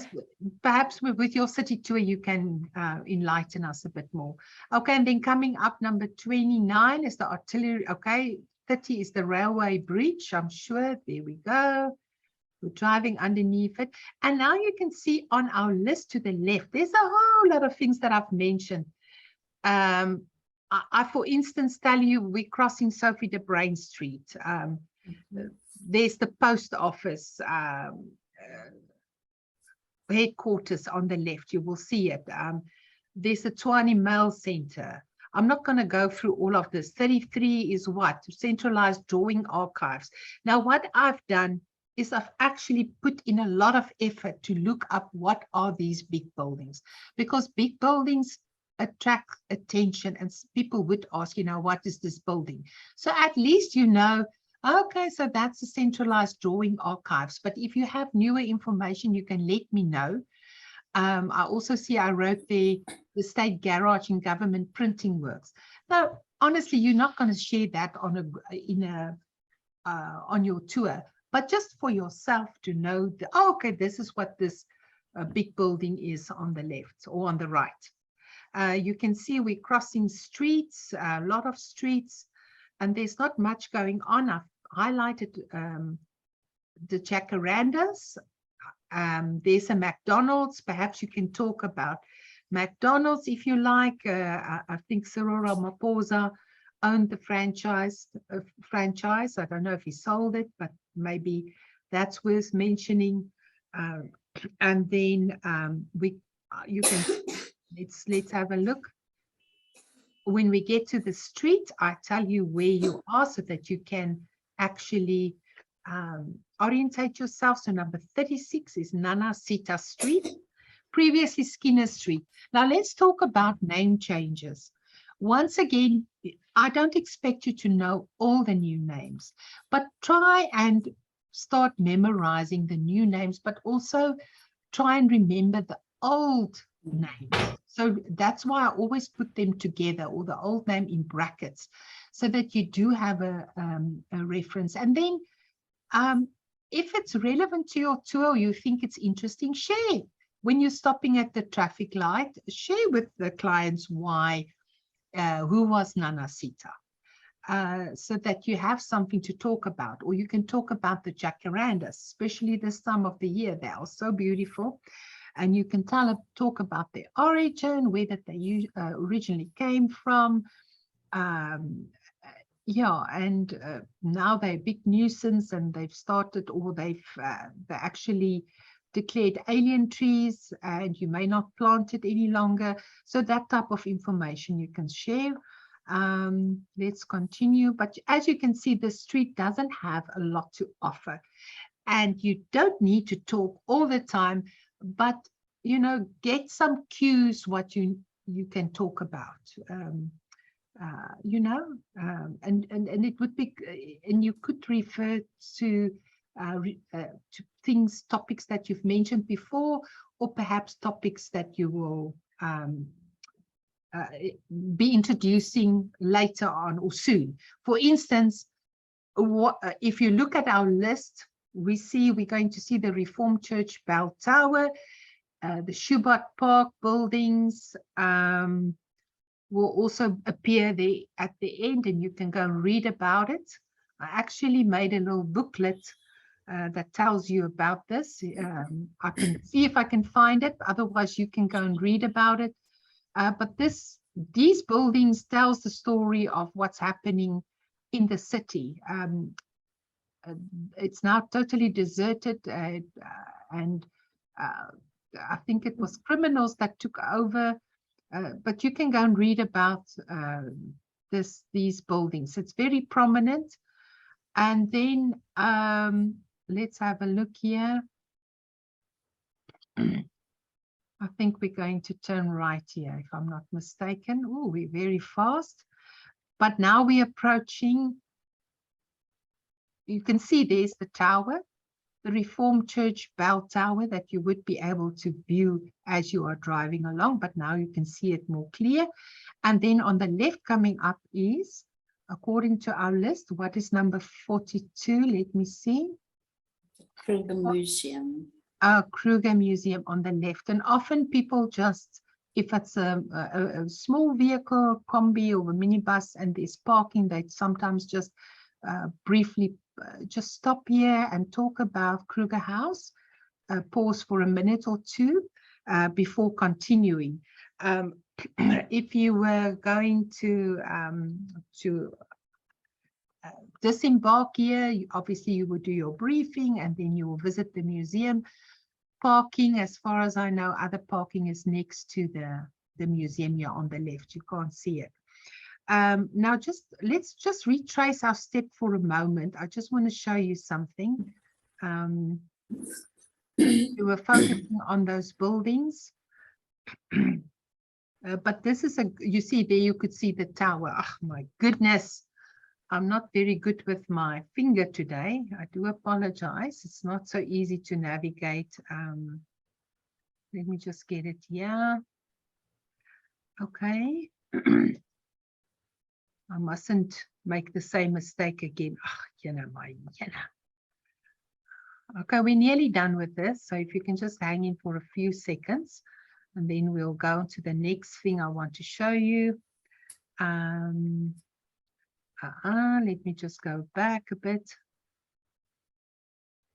perhaps with your city tour, you can enlighten us a bit more. Okay, and then coming up, number 29 is the artillery. Okay, 30 is the railway bridge, I'm sure. There we go. We're driving underneath it. And now you can see on our list to the left, there's a whole lot of things that I've mentioned. I, for instance, tell you we're crossing Sophie de Bruyn Street. There's the post office headquarters on the left. You will see it. There's the Tshwane Mail Center. I'm not going to go through all of this. 33 is what? Centralized Drawing Archives. Now, what I've done is I've actually put in a lot of effort to look up what are these big buildings, because big buildings attract attention, and people would ask, you know, what is this building? So at least you know, okay, so that's the Centralized Drawing Archives. But if you have newer information, you can let me know. I also see I wrote the State Garage and Government Printing Works. Now, honestly, you're not going to share that on on your tour, but just for yourself to know that, oh, okay, this is what this big building is on the left or on the right. You can see we're crossing streets, a lot of streets, and there's not much going on. I've highlighted the jacarandas. There's a McDonald's. Perhaps you can talk about McDonald's if you like. I think Cyril Ramaphosa owned the franchise. I don't know if he sold it, but maybe that's worth mentioning. And then you can let's have a look. When we get to the street, I tell you where you are so that you can actually orientate yourself. So number 36 is Nana Sita Street, previously Skinner Street. Now let's talk about name changes. Once again, I don't expect you to know all the new names, but try and start memorizing the new names, but also try and remember the old names. So that's why I always put them together, or the old name in brackets, so that you do have a reference. And then if it's relevant to your tour, you think it's interesting, share. When you're stopping at the traffic light, share with the clients why, who was Nana Sita, so that you have something to talk about. Or you can talk about the jacarandas, especially this time of the year. They are so beautiful. and you can talk about their origin, where that they originally came from. Yeah, and now they're a big nuisance, and they've started, or they actually declared alien trees, and you may not plant it any longer. So that type of information you can share. Let's continue. But as you can see, the street doesn't have a lot to offer, and you don't need to talk all the time, but you know, get some cues what you can talk about. You know, and it would be, and you could refer to things, topics that you've mentioned before, or perhaps topics that you will be introducing later on or soon. For instance, if you look at our list, we're going to see the Reformed Church Bell Tower, the Schubert Park buildings, will also appear there at the end, and you can go and read about it. I actually made a little booklet that tells you about this. I can see if I can find it, otherwise you can go and read about it. But these buildings tells the story of what's happening in the city. It's now totally deserted, and I think it was criminals that took over. But you can go and read about these buildings. It's very prominent. And then let's have a look here. I think we're going to turn right here, if I'm not mistaken. Oh, we're very fast. But now we're approaching. You can see there's the tower, the Reformed Church Bell Tower that you would be able to view as you are driving along, but now you can see it more clear. And then on the left coming up is, according to our list, what is number 42? Let me see. Kruger Museum. Kruger Museum on the left. And often people just, if it's a small vehicle, combi or a minibus, and there's parking, they sometimes just briefly just stop here and talk about Kruger House, pause for a minute or two before continuing. If you were going to disembark here, obviously you would do your briefing and then you will visit the museum. Parking, as far as I know, other parking is next to the museum here on the left. You can't see it. Now let's just retrace our step for a moment. I just want to show you something. We were focusing on those buildings. But this is you see there, you could see the tower. Oh my goodness. I'm not very good with my finger today. I do apologize. It's not so easy to navigate. Let me just get it here. Okay. I mustn't make the same mistake again. Oh, Okay, we're nearly done with this. So if you can just hang in for a few seconds, and then we'll go to the next thing I want to show you. Let me just go back a bit.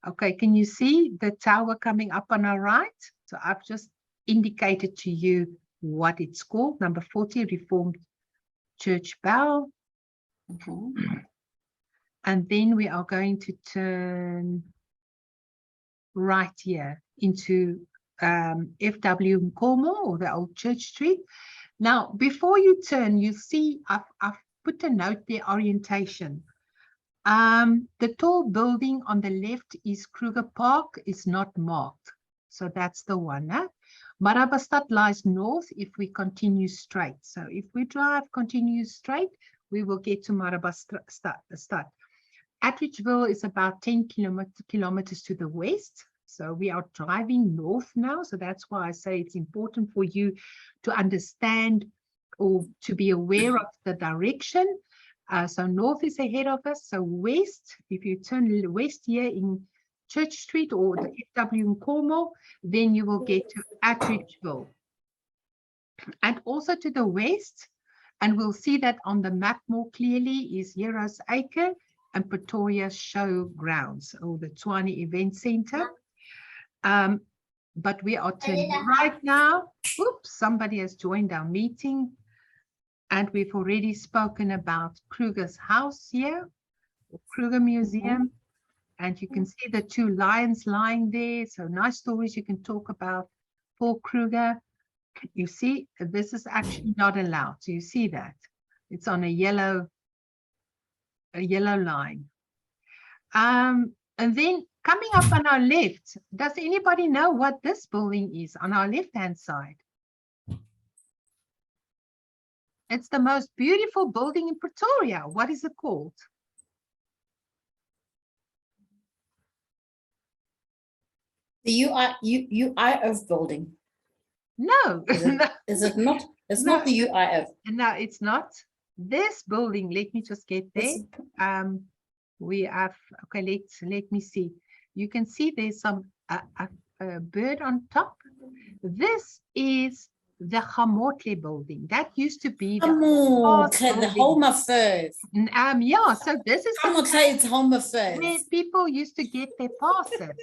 Okay, can you see the tower coming up on our right? So I've just indicated to you what it's called, number 40, Reformed Church Bell. And then we are going to turn right here into FW Nkomo, or the old Church Street. Now, before you turn, you see I've put a note there, orientation. The tall building on the left is Kruger Park, is not marked. So that's the one. Marabastad lies north if we continue straight. So if we continue straight, we will get to Marabastad. Atteridgeville is about 10 kilometers to the west. So we are driving north now. So that's why I say it's important for you to understand or to be aware of the direction. So north is ahead of us. So west, if you turn west here in Church Street or the FW Nkomo, then you will get to Atteridgeville. And also to the west, and we'll see that on the map more clearly, is Heroes Acre and Pretoria Showgrounds, or the Tshwane Event Center. but we are turning right now. Oops, somebody has joined our meeting. And we've already spoken about Kruger's house here, or Kruger Museum. And you can see the two lions lying there. So nice stories you can talk about Paul Kruger. You see, this is actually not allowed. So you see that. It's on a yellow line. And then coming up on our left, does anybody know what this building is on our left-hand side? It's the most beautiful building in Pretoria. What is it called? The UIF building. No, Is it not? It's No. not the UIF. no, it's not. This building, let me just get there. It's- We have, okay, let me see. You can see there's some a bird on top. This is the Gamotle building. That used to be the Gamotle, the building. Home Affairs. Yeah, so this is the Gamotle, it's Home where Affairs. people used to get their passes.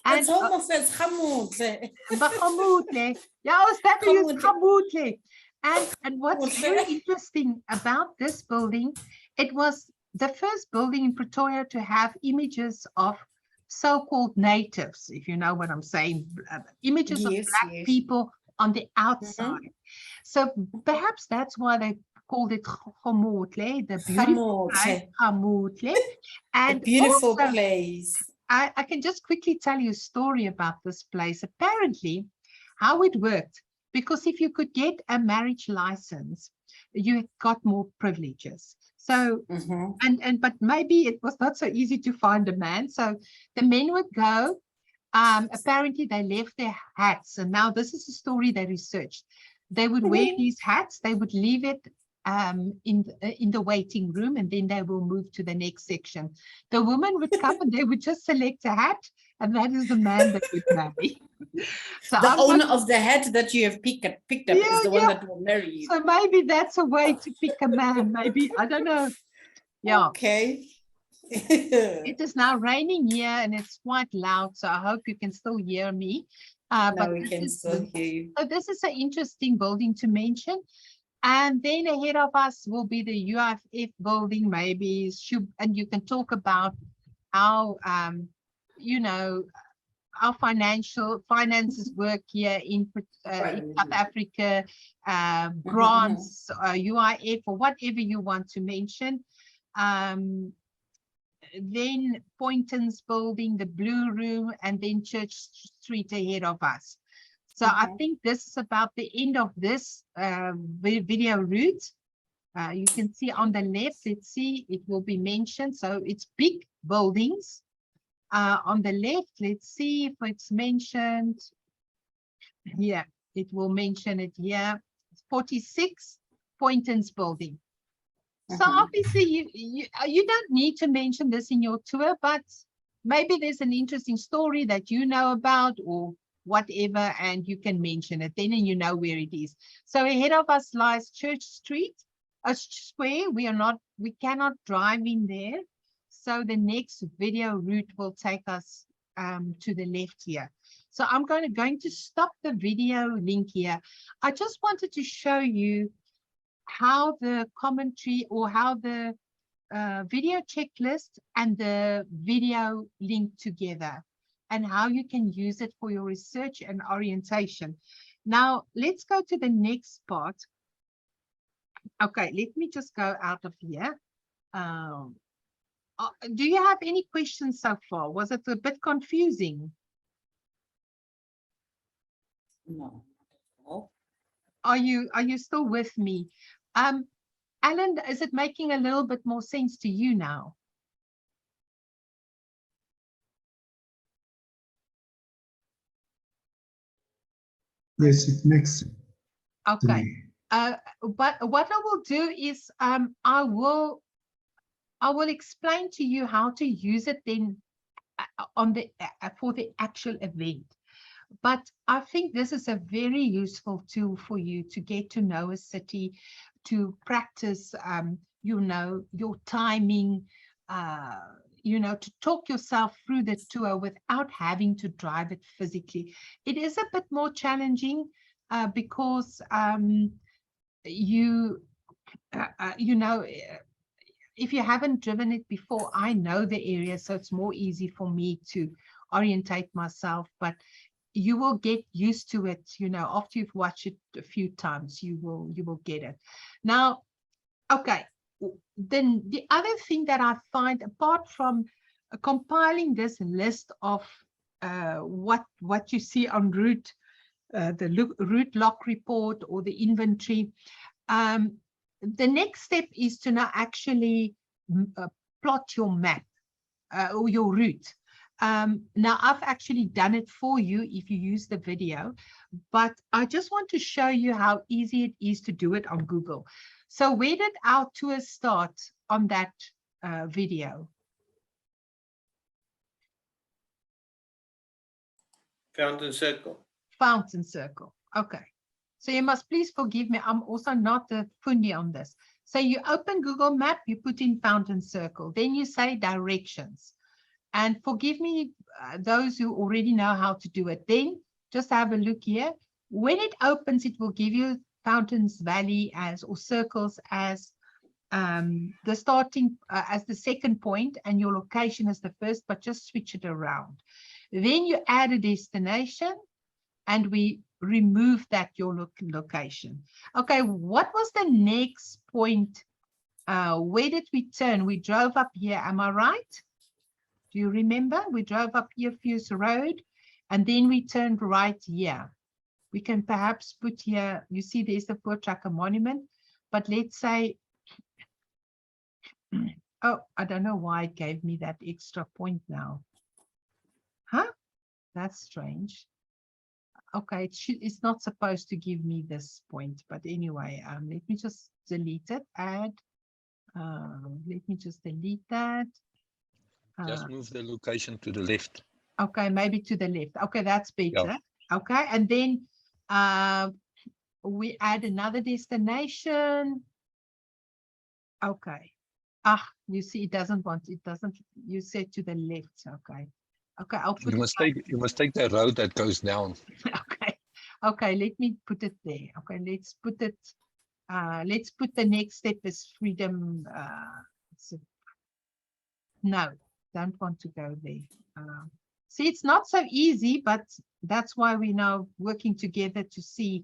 It's Home Affairs, Gamotle. Gamotle. Yeah, that is Gamotle. And what's Gamotle. very interesting about this building, it was the first building in Pretoria to have images of so-called natives, if you know what I'm saying, images of Yes, black yes. people on the outside. So perhaps that's why they called it Gamotle, the beautiful place, Gamotle, Gamotle. a And beautiful also, place. I can just quickly tell you a story about this place. Apparently, how it worked, because if you could get a marriage license, you got more privileges. So, but maybe it was not so easy to find a man. So the men would go, apparently they left their hats. And now this is a story they researched. They would wear these hats, they would leave it in the waiting room, and then they will move to the next section. The woman would come and they would just select a hat, and that is the man that would marry. So The owner of the hat that you have picked up is the one that will marry you. So maybe that's a way to pick a man. Maybe, I don't know. Yeah. Okay. It is now raining here and it's quite loud, so I hope you can still hear me. No, we can still hear you. So this is an interesting building to mention. And then ahead of us will be the UIF building, maybe, and you can talk about how, you know, our finances work here in South Africa, grants, UIF, or whatever you want to mention. Then Poynton's building, the Blue Room, and then Church Street ahead of us. So I think this is about the end of this video route. You can see on the left, let's see, it will be mentioned. So it's big buildings. On the left, let's see if it's mentioned. Yeah, it will mention it here. 46 Poynton's building. So obviously you don't need to mention this in your tour, but maybe there's an interesting story that you know about or whatever, and you can mention it then, and you know where it is. So ahead of us lies Church Street, a square. We cannot drive in there. So the next video route will take us to the left here. So I'm going to stop the video link here. I just wanted to show you how the commentary, or how the video checklist and the video link together, and how you can use it for your research and orientation. Now, let's go to the next part. Okay, let me just go out of here. Do you have any questions so far? Was it a bit confusing? No. Oh. Are you still with me? Alan, is it making a little bit more sense to you now? Yes, it makes sense. Okay. But what I will do is I will explain to you how to use it then on the for the actual event. But I think this is a very useful tool for you to get to know a city, to practice, you know, your timing, you know, to talk yourself through the tour without having to drive it physically. It is a bit more challenging because you know, if you haven't driven it before, I know the area, so it's more easy for me to orientate myself, but you will get used to it, you know, after you've watched it a few times, you will get it. Now, okay, then the other thing that I find, apart from compiling this list of what you see en route, the route lock report or the inventory, the next step is to now actually plot your map or your route. Now, I've actually done it for you if you use the video, but I just want to show you how easy it is to do it on Google. So where did our tour start on that video? Fountain Circle. Fountain Circle. Okay. So you must please forgive me. I'm also not a fundi on this. So you open Google Map, you put in Fountain Circle, then you say directions. And forgive me, those who already know how to do it. Then just have a look here. When it opens, it will give you Fountains Valley as, or circles as the starting, as the second point, and your location as the first, but just switch it around. Then you add a destination, and we remove that your location. Okay, what was the next point? Where did we turn? We drove up here, am I right? Do you remember? We drove up here Fuse Road, and then we turned right here. We can perhaps put here, you see there's the Voortrekker Monument, but let's say, oh, I don't know why it gave me that extra point now. Huh? That's strange. Okay, it's not supposed to give me this point, but anyway, let me just delete it, add, let me just delete that. Just move the location to the left. Okay, maybe to the left. Okay, that's better. Yeah. Okay, and then we add another destination. Okay. Ah, you see, it doesn't, you said to the left. Okay. Okay, I'll put you must take the road that goes down. Okay. Okay, let me put it there. Okay, let's put it, let's put the next step is freedom. No, don't want to go there. See, it's not so easy, but that's why we're now working together to see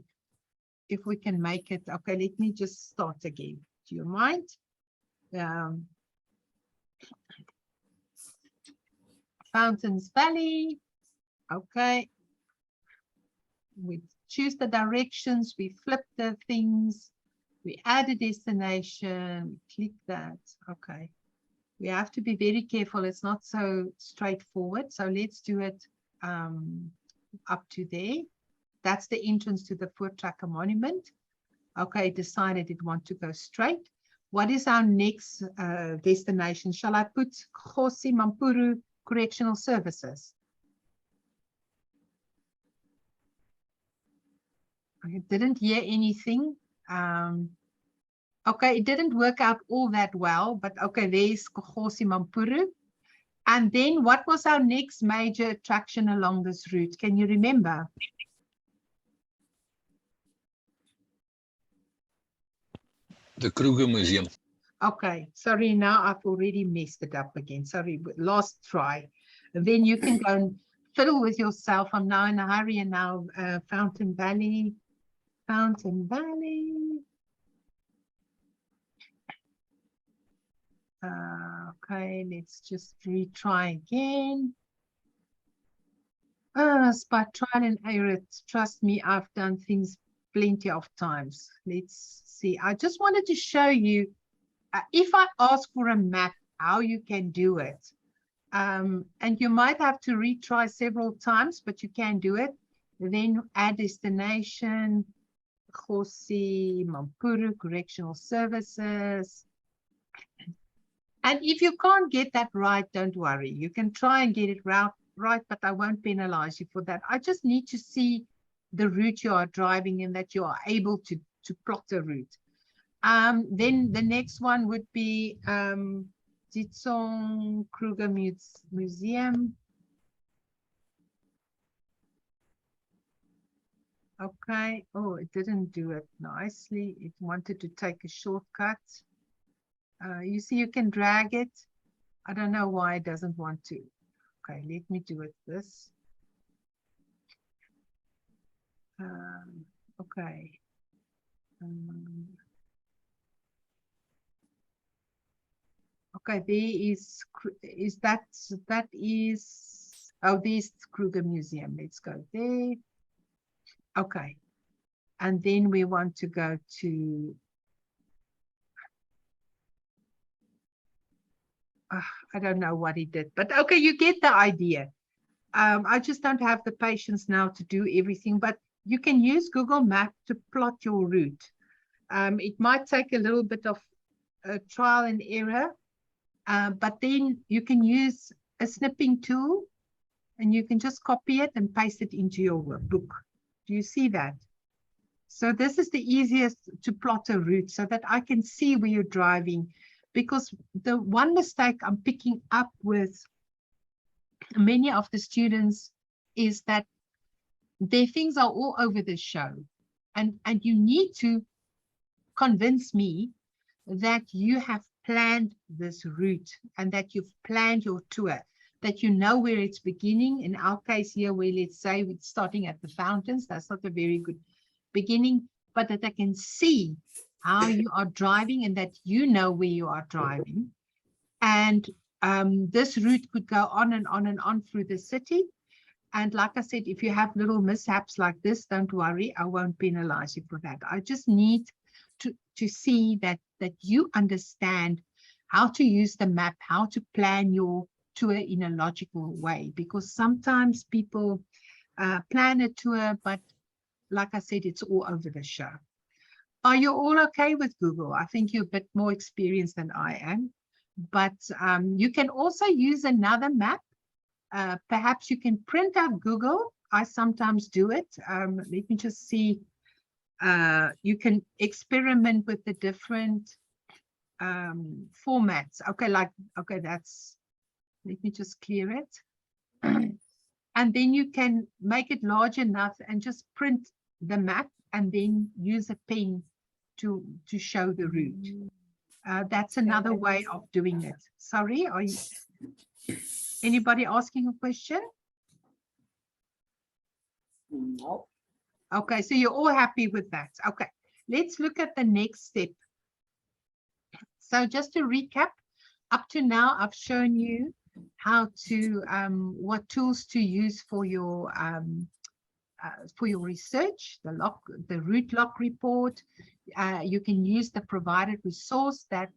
if we can make it. Okay, let me just start again. Do you mind? Fountains Valley. Okay. We choose the directions, we flip the things, we add a destination, click that. Okay. We have to be very careful. It's not so straightforward. So let's do it up to there. That's the entrance to the Voortrekker Monument. Okay, decided it want to go straight. What is our next destination? Shall I put Kgosi Mampuru Correctional Services? I didn't hear anything. Okay, it didn't work out all that well, but okay, there's Kgosi Mampuru. And then what was our next major attraction along this route? Can you remember? The Kruger Museum. Okay, sorry, now I've already messed it up again. Sorry, last try. And then you can go and fiddle with yourself. I'm now in a hurry, and now Fountain Valley. Fountain Valley. Okay, let's just retry again. It's by trial and error. Trust me, I've done things plenty of times. Let's see. I just wanted to show you, if I ask for a map, how you can do it. And you might have to retry several times, but you can do it. Then add destination, Kgosi Mampuru Correctional Services. And if you can't get that right, don't worry. You can try and get it right, but I won't penalize you for that. I just need to see the route you are driving and that you are able to plot the route. Then the next one would be Zitzong Kruger Museum. Okay. Oh, it didn't do it nicely. It wanted to take a shortcut. You see, you can drag it. I don't know why it doesn't want to. Okay, let me do it this. Okay. Okay, there that is, oh, there's Kruger Museum. Let's go there. Okay. And then we want to go to, I don't know what he did, but okay, you get the idea. I just don't have the patience now to do everything, but you can use Google Maps to plot your route. It might take a little bit of trial and error, but then you can use a snipping tool and you can just copy it and paste it into your book. Do you see that? So this is the easiest to plot a route so that I can see where you're driving, because the one mistake I'm picking up with many of the students is that their things are all over the show, and you need to convince me that you have planned this route and that you've planned your tour, that you know where it's beginning. In our case here, where let's say we're starting at the fountains, that's not a very good beginning, but that I can see how you are driving and that you know where you are driving. And this route could go on and on and on through the city. And like I said, if you have little mishaps like this, don't worry, I won't penalize you for that. I just need to see that you understand how to use the map, how to plan your tour in a logical way, because sometimes people plan a tour, but like I said, it's all over the show. Are you all okay with Google? I think you're a bit more experienced than I am, but you can also use another map. Perhaps you can print out Google. I sometimes do it. Let me just see. You can experiment with the different formats. Okay, that's, let me just clear it. And then you can make it large enough and just print the map and then use a pen to show the route. That's another way of doing it. Sorry, are you, anybody asking a question? No. Okay, so you're all happy with that. Okay, let's look at the next step. So just to recap, up to now, I've shown you how to, what tools to use for your research, the route log report. You can use the provided resource, that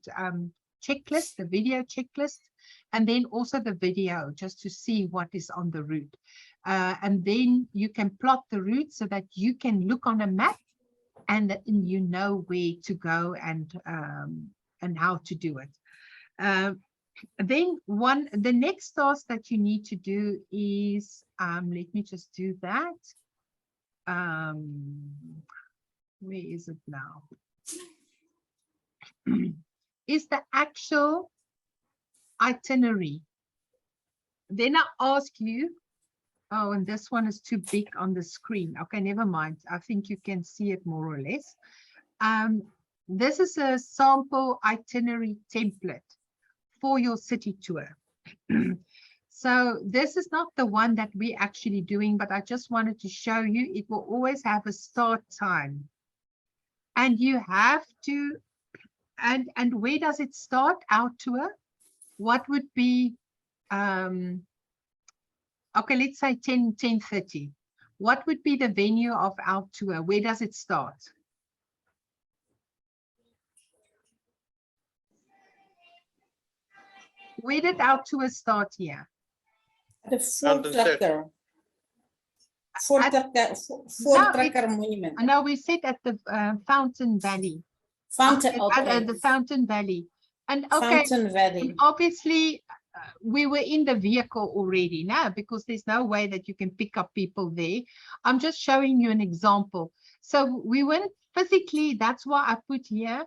checklist, the video checklist, and then also the video just to see what is on the route. And then you can plot the route so that you can look on a map and you know where to go and how to do it. Then the next task that you need to do is, let me just do that. Where is it now? Is the actual itinerary. Then I ask you, oh, and this one is too big on the screen. Okay, never mind. I think you can see it more or less. This is a sample itinerary template for your city tour. So this is not the one that we're actually doing, but I just wanted to show you it will always have a start time. And you have to, and where does it start, our tour? What would be, okay, let's say 10:30. What would be the venue of our tour? Where does it start? Where did our tour start here? The Voortrekker. Voortrekker Monument. No, we sit at the Fountain Valley. Fountain, The Fountain Valley. And okay, Fountain Valley. and obviously we were in the vehicle already now, because there's no way that you can pick up people there. I'm just showing you an example. So we weren't physically, that's why I put here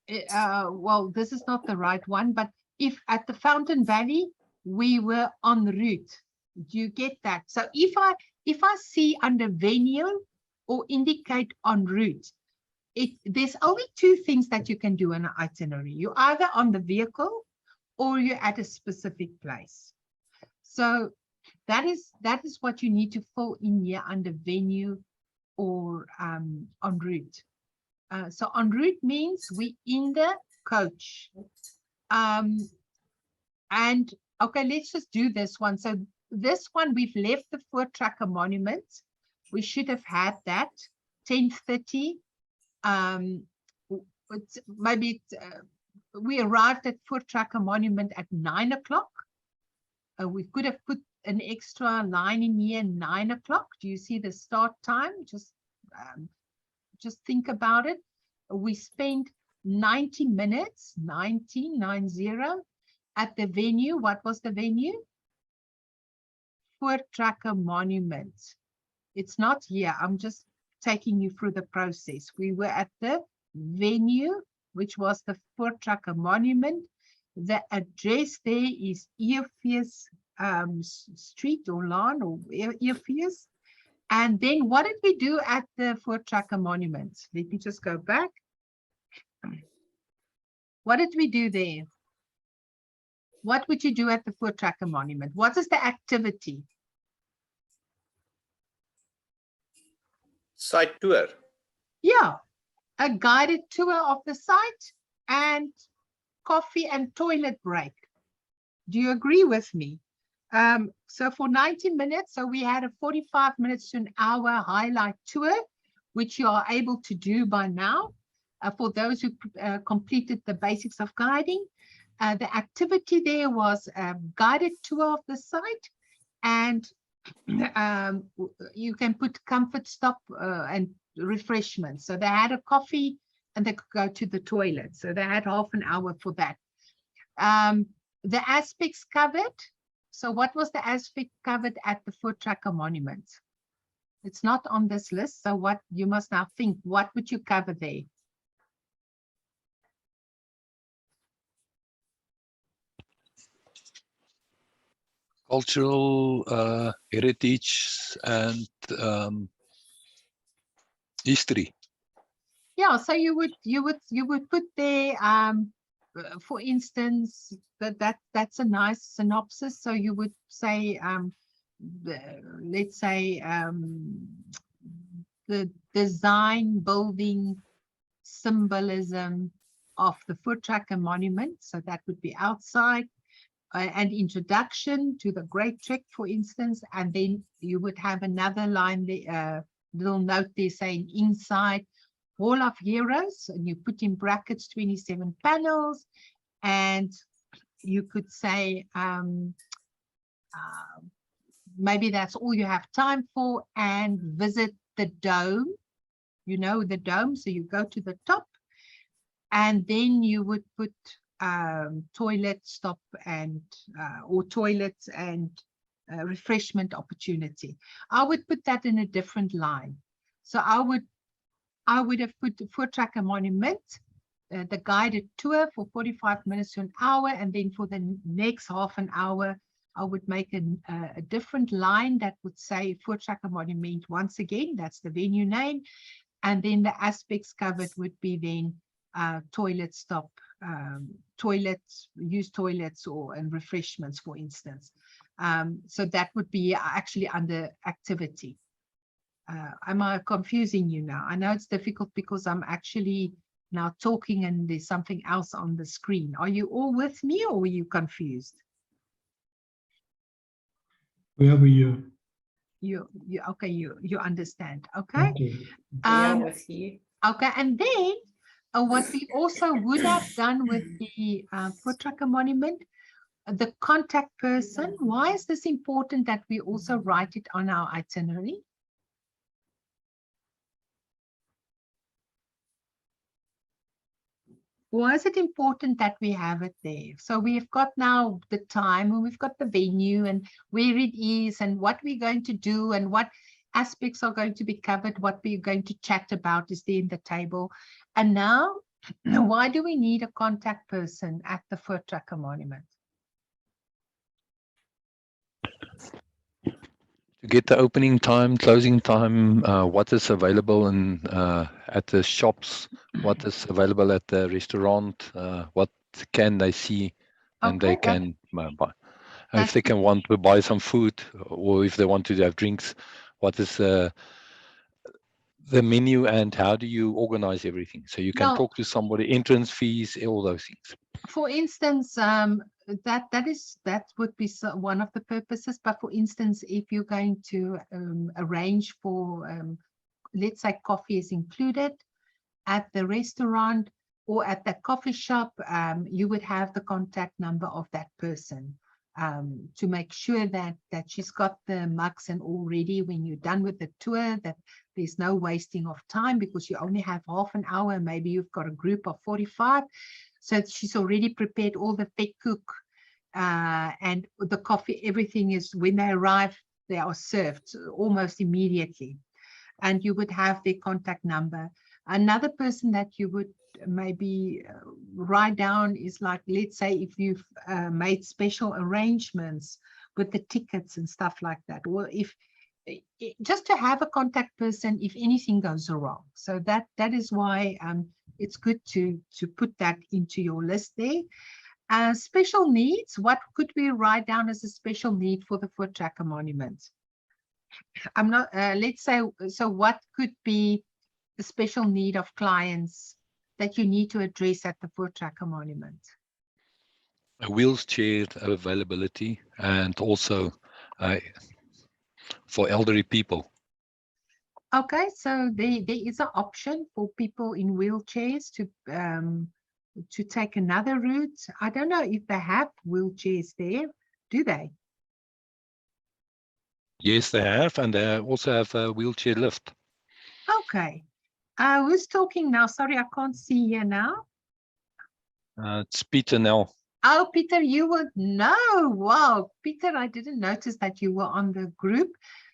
well, this is not the right one, but if at the Fountain Valley, we were en route. Do you get that? So if I see under venue or indicate en route, there's only two things that you can do in an itinerary. You're either on the vehicle or you're at a specific place. So that is what you need to fill in here under venue or en route. So en route means we in the coach. And okay, let's just do this one. So this one, we've left the Voortrekker Monument. We should have had that 10:30. Maybe we arrived at Voortrekker Monument at 9 o'clock. We could have put an extra line in here, 9 o'clock. Do you see the start time? Just think about it. We spent 90 minutes, 90 at the venue. What was the venue? Voortrekker Monument. It's not here. I'm just taking you through the process. We were at the venue, which was the Voortrekker Monument. The address there is Eerfees Street or Laan or Eerfees. And then what did we do at the Voortrekker Monument? Let me just go back. What did we do there? What would you do at the Voortrekker Monument? What is the activity? Site tour. Yeah, a guided tour of the site and coffee and toilet break. Do you agree with me? So for 90 minutes, so we had a 45 minutes to an hour highlight tour, which you are able to do by now. For those who completed the basics of guiding, the activity there was a guided tour of the site, and you can put comfort stop and refreshments. So they had a coffee and they could go to the toilet. So they had half an hour for that. The aspects covered. So what was the aspect covered at the Voortrekker Monument? It's not on this list. So what you must now think, what would you cover there? Cultural heritage and history. Yeah, so you would put there, for instance, that's a nice synopsis. So you would say, let's say, the design, building, symbolism of the Voortrekker Monument. So that would be outside. An introduction to the Great Trek, for instance, and then you would have another line, little note there saying inside Hall of Heroes, and you put in brackets 27 panels, and you could say maybe that's all you have time for, and visit the dome. You know the dome, so you go to the top, and then you would put toilet stop and or toilets and refreshment opportunity. I would put that in a different line. So I would have put the Voortrekker Monument, the guided tour for 45 minutes to an hour, and then for the next half an hour, I would make a different line that would say Voortrekker Monument once again. That's the venue name, and then the aspects covered would be then toilet stop, toilets, use toilets and refreshments, for instance. So that would be actually under activity. Am I confusing you now? I know it's difficult because I'm actually now talking and there's something else on the screen. Are you all with me, or were you confused? Where were you? You okay, you understand. Okay. Okay. With you. Okay, and then what we also would have done with the Voortrekker Monument, the contact person. Why is this important that we also write it on our itinerary? Why is it important that we have it there? So we've got now the time, and we've got the venue and where it is and what we're going to do and what aspects are going to be covered, what we're going to chat about is there in the table. And now Why do we need a contact person at the Voortrekker Monument? To get the opening time, closing time, what is available in at the shops, what is available at the restaurant, what can they see, and they Okay, can buy. If that's they can want to buy some food, or if they want to have drinks, what is the menu and how do you organize everything? So you can No. talk to somebody, entrance fees, all those things. For instance, that would be one of the purposes. But for instance, if you're going to arrange for, let's say, coffee is included at the restaurant or at the coffee shop, you would have the contact number of that person to make sure that she's got the mugs and all ready when you're done with the tour, that there's no wasting of time because you only have half an hour. Maybe you've got a group of 45. So she's already prepared all the vetkoek and the coffee. Everything is, when they arrive, they are served almost immediately. And you would have their contact number. Another person that you would maybe write down is, like, let's say if you've made special arrangements with the tickets and stuff like that, or if just to have a contact person if anything goes wrong. So that is why it's good to put that into your list there. Special needs, what could we write down as a special need for the Voortrekker Monument? I'm not, let's say, so what could be the special need of clients that you need to address at the Voortrekker Monument? A wheelchair availability, and also for elderly people. Okay, so there is an option for people in wheelchairs to take another route. I don't know if they have wheelchairs there, do they? Yes, they have, and they also have a wheelchair lift. Okay. Who's talking now? Sorry, I can't see here now. It's Peter now. Oh, Peter, you would know. Wow, Peter, I didn't notice that you were on the group.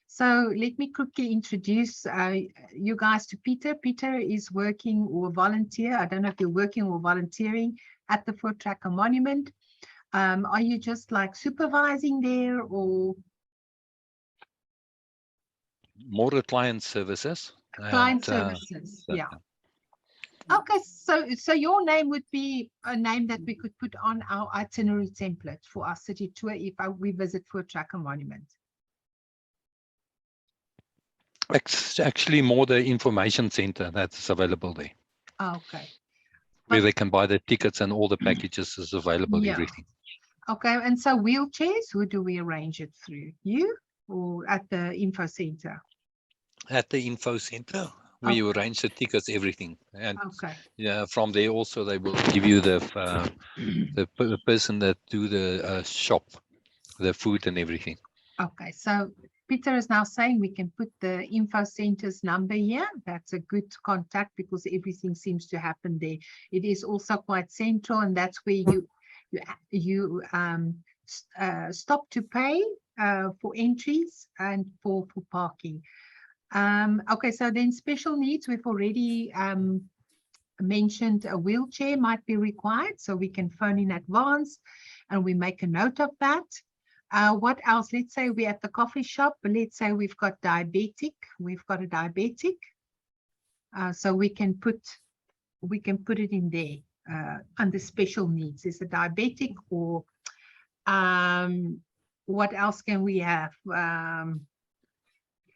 So let me quickly introduce you guys to Peter. Peter is working or volunteer. I don't know if you're working or volunteering at the Voortrekker Monument. Are you just like supervising there, or? More client services. Client services, yeah. Okay, so your name would be a name that we could put on our itinerary template for our city tour if we visit Voortrekker Monument. It's actually more the information center that's available there. Okay. Where they can buy the tickets and all the packages is available, Yeah. everything. Okay, and so wheelchairs, who do we arrange it through? You or at the info center? At the info center, we arrange the tickets, everything. And Okay. yeah, from there also they will give you the person that do the shop, the food and everything. Okay, so Peter is now saying we can put the info center's number here. That's a good contact because everything seems to happen there. It is also quite central, and that's where you stop to pay for entries and for parking. Okay, so then special needs, we've already mentioned a wheelchair might be required, so we can phone in advance and we make a note of that. What else? Let's say we're at the coffee shop, but let's say we've got a diabetic. So we can put it in there under special needs. Is a diabetic, or what else can we have?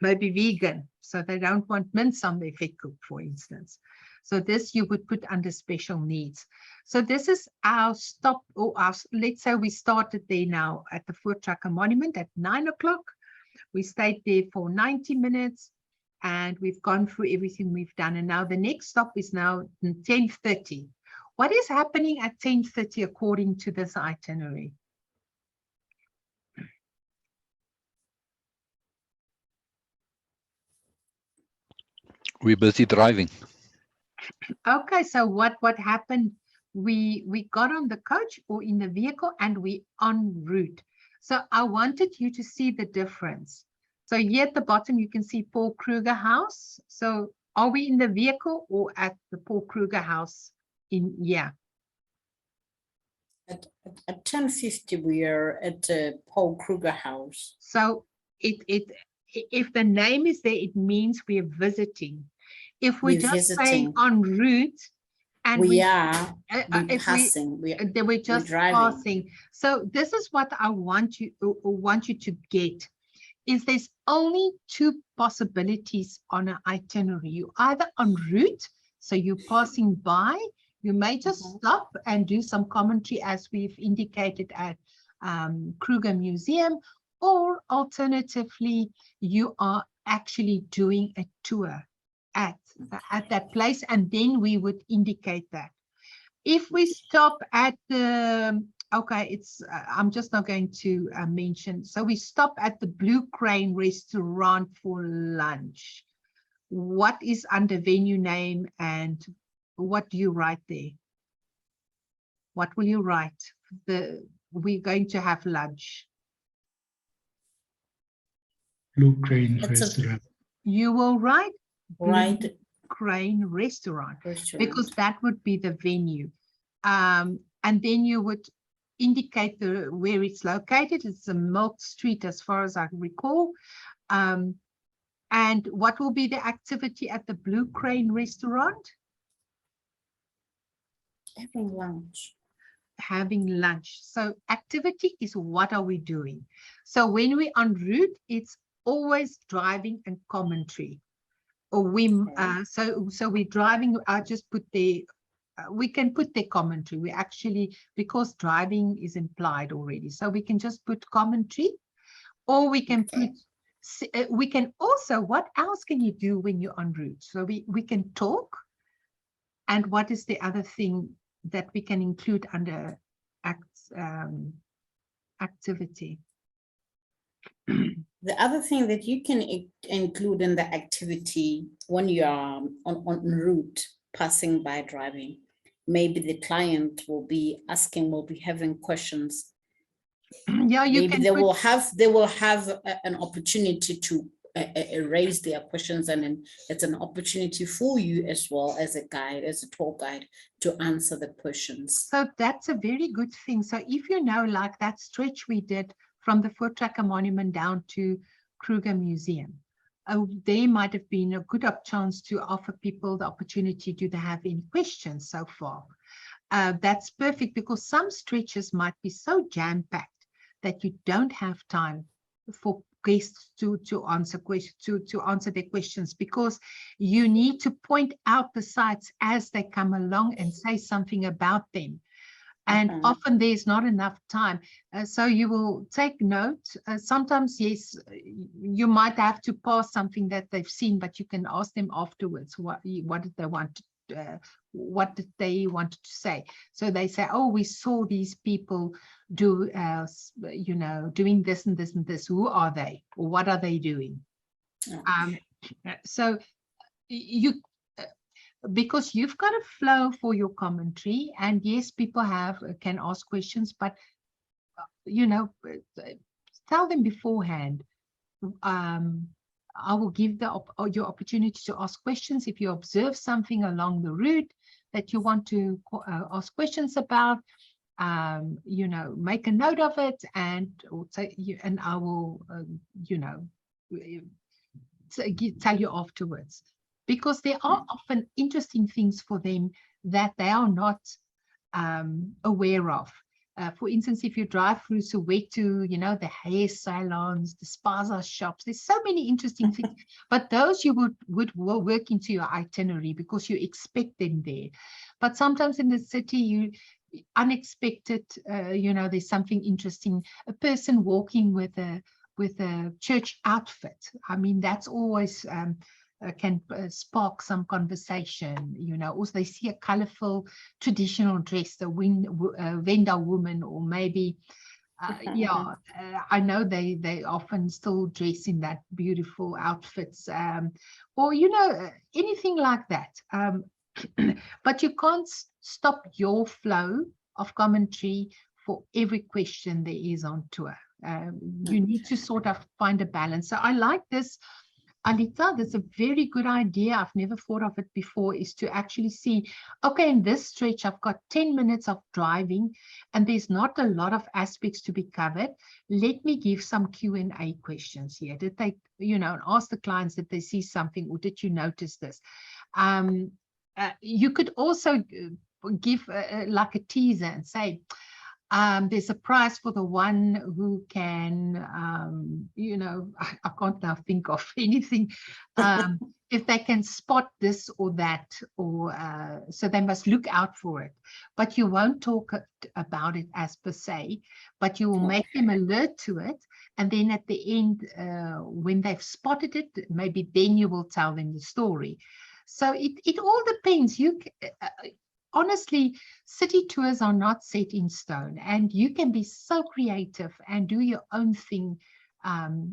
Maybe vegan, so they don't want mince on their vetkoek, for instance. So this you would put under special needs. So this is our stop, or let's say we started there now at the Voortrekker Monument at 9 o'clock. We stayed there for 90 minutes and we've gone through everything we've done. And now the next stop is now 10:30. What is happening at 10:30 according to this itinerary? We're busy driving. Okay, so what happened? We got on the coach or in the vehicle and we en route. So I wanted you to see the difference. So here at the bottom you can see Paul Kruger House. So are we in the vehicle or at the Paul Kruger House Yeah. At 10:50, we are at Paul Kruger House. So if the name is there, it means we're visiting. If we're We're just saying visiting. en route, and We we are if we passing. they were just driving. passing. So this is what I want you to get, is there's only two possibilities on an itinerary. You either en route, so you're passing by, you may just stop and do some commentary as we've indicated at Kruger Museum, or alternatively, you are actually doing a tour at that place, and then we would indicate that. If we stop at the, okay, it's, I'm just not going to mention. So we stop at the Blue Crane restaurant for lunch. What is under venue name and what do you write there? What will you write? We're going to have lunch. Blue Crane It's a- Restaurant. You will write Right. Blue Crane restaurant, Restaurant. because that would be the venue. And then you would indicate where it's located. It's a Milk Street, as far as I recall. And what will be the activity at the Blue Crane restaurant? Having lunch. Having lunch. So activity is what are we doing? So when we're en route, it's always driving and commentary. Or we so we're driving. I just put the we can put the commentary. We actually, because driving is implied already, so we can just put commentary, or we can put. We can also, what else can you do when you're en route? So we can talk. And what is the other thing that we can include under activity? The other thing that you can include in the activity when you are on route, passing by, driving, maybe the client will be having questions. Yeah, you Maybe can they will have an opportunity to raise their questions, and then it's an opportunity for you as well as a guide, as a tour guide, to answer the questions. So that's a very good thing. So if you know, like that stretch we did from the Voortrekker Monument down to Kruger Museum, there might have been a good chance to offer people the opportunity, do they have any questions so far? That's perfect, because some stretches might be so jam-packed that you don't have time for guests to answer their questions, because you need to point out the sites as they come along and say something about them. And often there's not enough time. So you will take note. Sometimes, yes, you might have to pass something that they've seen, but you can ask them afterwards, what did they want to, what did they want to say? So they say, oh, we saw these people do, doing this and this and this. Who are they? Or what are they doing? Okay. So you, because you've got a flow for your commentary, and yes, people can ask questions, but tell them beforehand. I will give your opportunity to ask questions if you observe something along the route that you want to ask questions about. Make a note of it, and I will tell you afterwards. Because there are often interesting things for them that they are not aware of. For instance, if you drive through Soweto, the hair salons, the spaza shops, there's so many interesting things, but those you would work into your itinerary because you expect them there. But sometimes in the city, unexpected, there's something interesting, a person walking with a church outfit. I mean, that's always can spark some conversation, also they see a colorful traditional dress, the Venda woman, or maybe, I know they often still dress in that beautiful outfits, or, anything like that. But you can't stop your flow of commentary for every question there is on tour. You need to sort of find a balance. So I like this Alita, that's a very good idea. I've never thought of it before, is to actually see, okay, in this stretch, I've got 10 minutes of driving and there's not a lot of aspects to be covered. Let me give some Q&A questions here. Did they, you know, ask the clients, did they see something or did you notice this? You could also give like a teaser and say, there's a prize for the one who can, you know, I can't now think of anything. If they can spot this or that, or so they must look out for it. But you won't talk about it as per se, but you will make them alert to it. And then at the end, when they've spotted it, maybe then you will tell them the story. So it all depends. Honestly, city tours are not set in stone, and you can be so creative and do your own thing.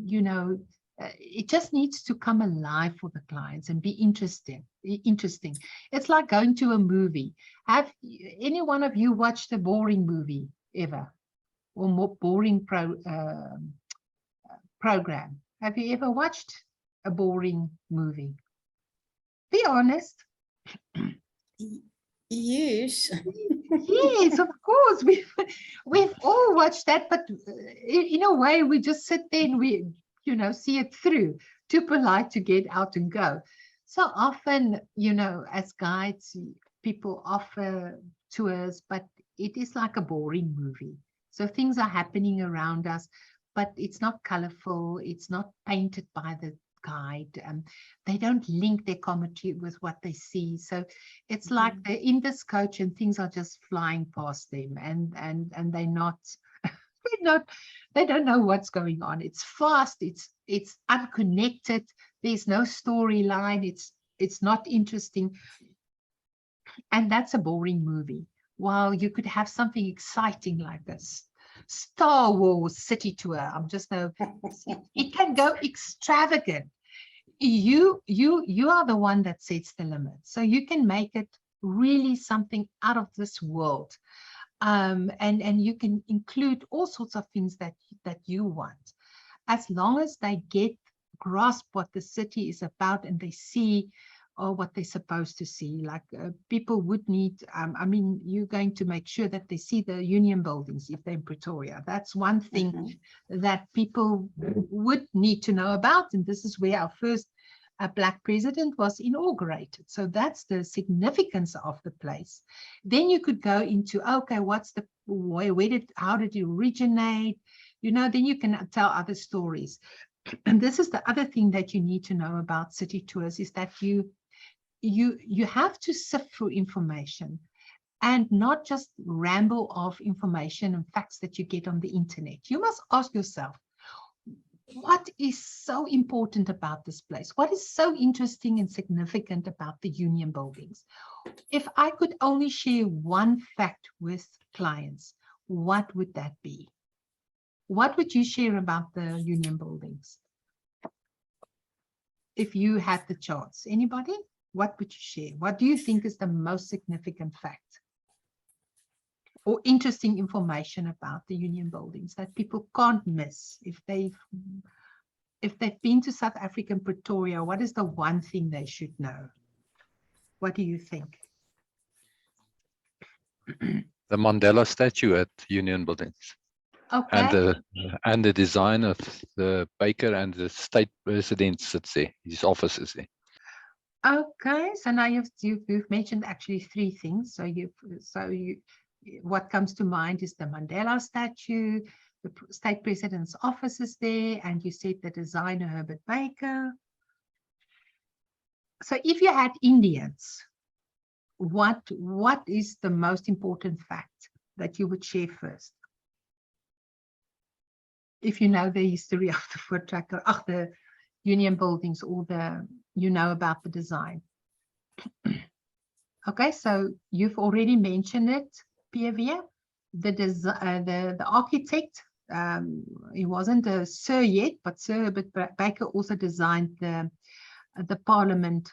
You know, it just needs to come alive for the clients and be interesting. It's like going to a movie. Have any one of you watched a boring movie ever, or more boring program? Have you ever watched a boring movie? Be honest. Yes. Yes, of course. We've all watched that, but in a way, we just sit there and we, you know, see it through. Too polite to get out and go. So often, you know, as guides, people offer tours, but it is like a boring movie. So things are happening around us, but it's not colorful. It's not painted by the guide. They don't link their commentary with what they see. So it's like they're in this coach and things are just flying past them, and they're not, they don't know what's going on. It's fast, it's unconnected, there's no storyline, it's not interesting. And that's a boring movie. While you could have something exciting like this. Star Wars city tour. I'm just no, it can go extravagant. You are the one that sets the limit. So you can make it really something out of this world. And you can include all sorts of things that you want. As long as they grasp what the city is about and they see or what they're supposed to see. Like people would need, I mean, you're going to make sure that they see the union buildings if they're in Pretoria. That's one thing that people would need to know about. And this is where our first Black president was inaugurated. So that's the significance of the place. Then you could go into, okay, what's the, how did it originate? You know, then you can tell other stories. And this is the other thing that you need to know about city tours, is that you have to sift through information and not just ramble off information and facts that you get on the internet. You must ask yourself, what is so important about this place? What is so interesting and significant about the union buildings? If I could only share one fact with clients, what would that be? What would you share about the union buildings? If you had the chance, anybody? What would you share? What do you think is the most significant fact or interesting information about the union buildings that people can't miss? If they've been to South African Pretoria, what is the one thing they should know? What do you think? The Mandela statue at Union Buildings. Okay. And the design of the baker and the state president sits there. His office is there. Okay, so now you've mentioned actually three things. So what comes to mind is the Mandela statue, the state president's office is there, and you said the designer Herbert Baker. So if you had Indians, what is the most important fact that you would share first? If you know the history of the foot tracker, of the union buildings, or you know about the design. Okay, so you've already mentioned it, Pierre. The architect, he wasn't a Sir yet, but Sir Herbert Baker also designed the Parliament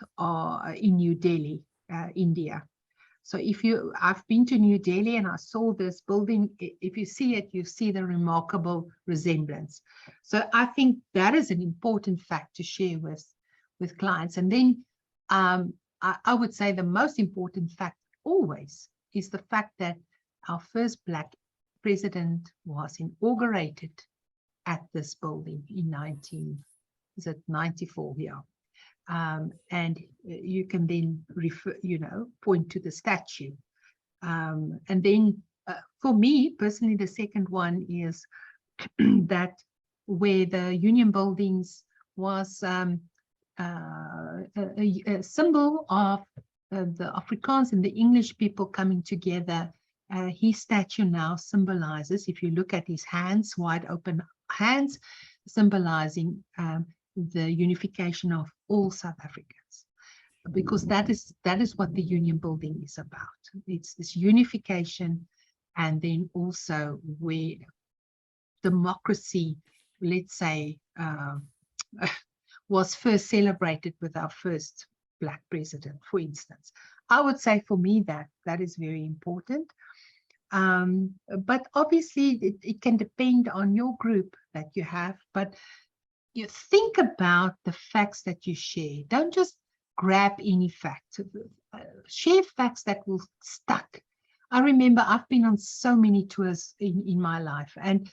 in New Delhi, India. So I've been to New Delhi and I saw this building. If you see it, you see the remarkable resemblance. So I think that is an important fact to share with with clients. And then I would say the most important fact always is the fact that our first Black president was inaugurated at this building in 94 here. And you can then refer, point to the statue. And then for me personally, the second one is that where the Union Buildings was a symbol of the Afrikaans and the English people coming together. His statue now symbolizes, if you look at his hands, wide open hands, symbolizing the unification of all South Africans, because that is what the Union Building is about. It's this unification, and then also where democracy, let's say, was first celebrated with our first Black president, for instance. I would say for me that is very important. But obviously it can depend on your group that you have, but you think about the facts that you share. Don't just grab any facts. Share facts that will stick. I remember I've been on so many tours in my life, and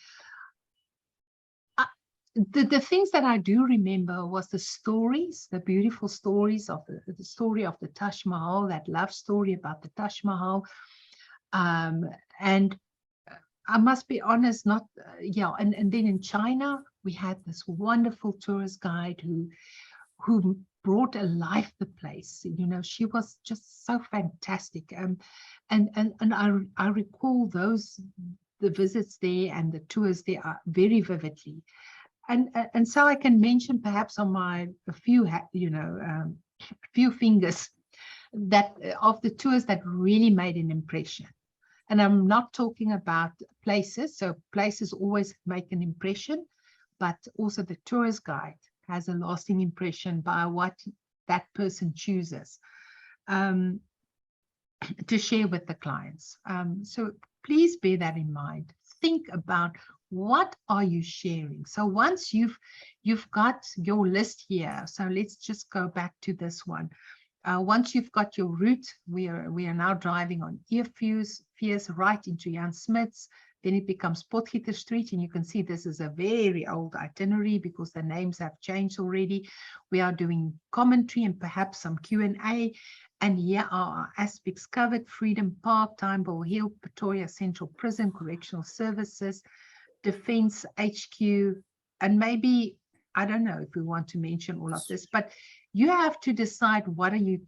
the things that I do remember was the stories, the beautiful stories of the story of the Taj Mahal, that love story about the Taj Mahal. And I must be honest, and then in China, we had this wonderful tourist guide who brought alive the place. She was just so fantastic. And I recall the visits there and the tours there are very vividly. And so I can mention perhaps on a few fingers that of the tours that really made an impression. And I'm not talking about places. So places always make an impression, but also the tourist guide has a lasting impression by what that person chooses to share with the clients. So please bear that in mind. Think about, what are you sharing? So once you've got your list here, so let's just go back to this one. Once you've got your route, we are now driving on Eerfees right into Jan Smuts. Then it becomes Potgieter Street, and you can see this is a very old itinerary because the names have changed already. We are doing commentary and perhaps some Q&A. And here are our aspects covered: Freedom Park, Timeball Hill, Pretoria Central Prison, Correctional Services, Defence HQ, and maybe, I don't know if we want to mention all of this, but you have to decide what are you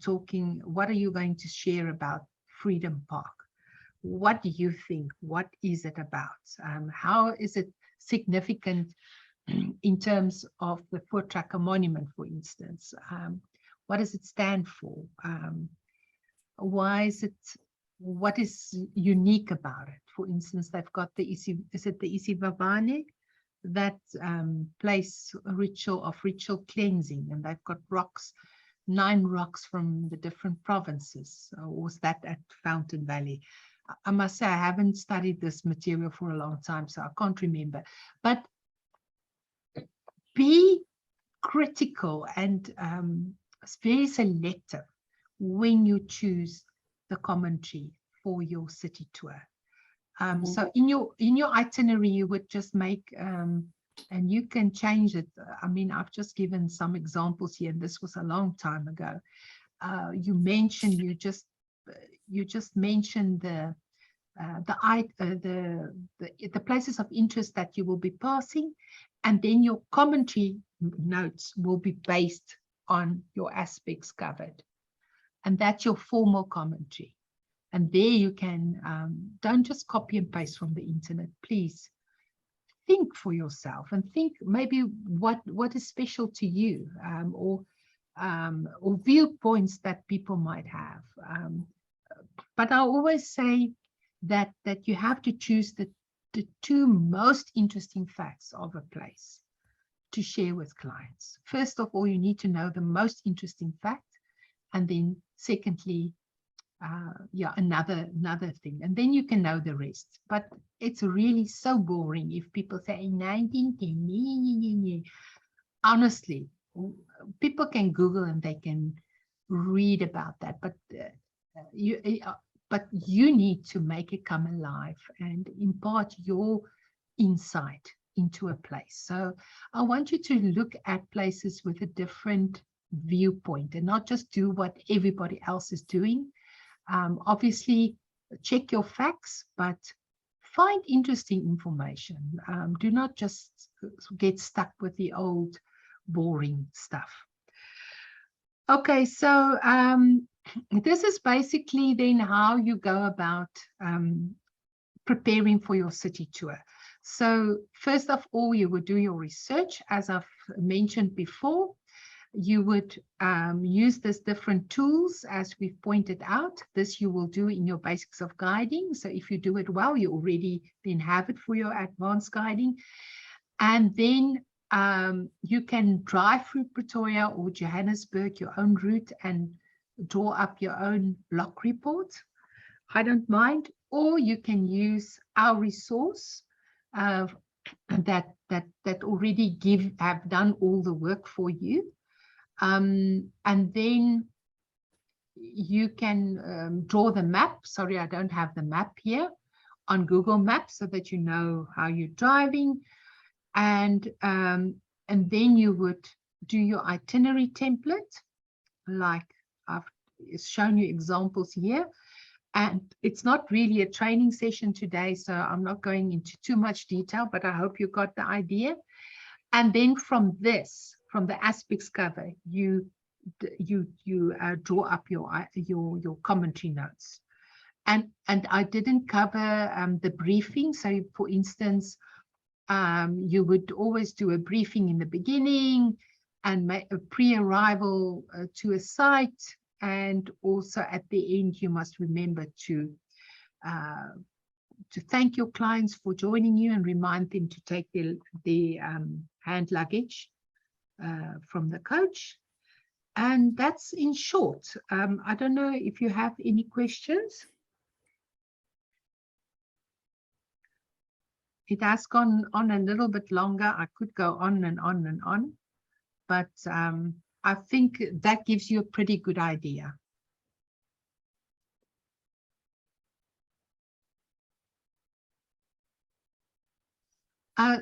going to share about Freedom Park? What do you think? What is it about? How is it significant in terms of the Voortrekker Monument, for instance? What does it stand for? What is unique about it? For instance, they've got the Isivavane, that place of ritual cleansing, and they've got rocks, 9 rocks from the different provinces. Or was that at Fountain Valley? I must say I haven't studied this material for a long time, so I can't remember. But be critical and very selective when you choose the commentary for your city tour. So in your itinerary, you would just make, and you can change it. I mean, I've just given some examples here, and this was a long time ago. You just mentioned the places of interest that you will be passing, and then your commentary notes will be based on your aspects covered, and that's your formal commentary. And there you can, don't just copy and paste from the internet. Please think for yourself and think maybe what is special to you, or viewpoints that people might have. But I always say that you have to choose the 2 most interesting facts of a place to share with clients. First of all, you need to know the most interesting fact, and then secondly, another thing, and then you can know the rest. But it's really so boring if people say 1910. Honestly, people can Google and they can read about that, but you need to make it come alive and impart your insight into a place. So I want you to look at places with a different viewpoint and not just do what everybody else is doing. Obviously, check your facts, but find interesting information. Do not just get stuck with the old boring stuff. Okay, so this is basically then how you go about preparing for your city tour. So first of all, you would do your research, as I've mentioned before. You would use these different tools as we've pointed out. This you will do in your basics of guiding. So if you do it well, you already then have it for your advanced guiding. And then you can drive through Pretoria or Johannesburg, your own route, and draw up your own block report. I don't mind. Or you can use our resource that already have done all the work for you. And then you can draw the map. Sorry, I don't have the map here on Google Maps so that you know how you're driving. And then you would do your itinerary template, like I've shown you examples here. And it's not really a training session today, so I'm not going into too much detail, but I hope you got the idea. And then from this, from the aspects cover, you draw up your commentary notes. And I didn't cover the briefing. So for instance, you would always do a briefing in the beginning and make a pre-arrival to a site. And also at the end, you must remember to thank your clients for joining you and remind them to take their hand luggage from the coach. And that's in short. I don't know if you have any questions. It has gone on a little bit longer. I could go on and on and on, but I think that gives you a pretty good idea.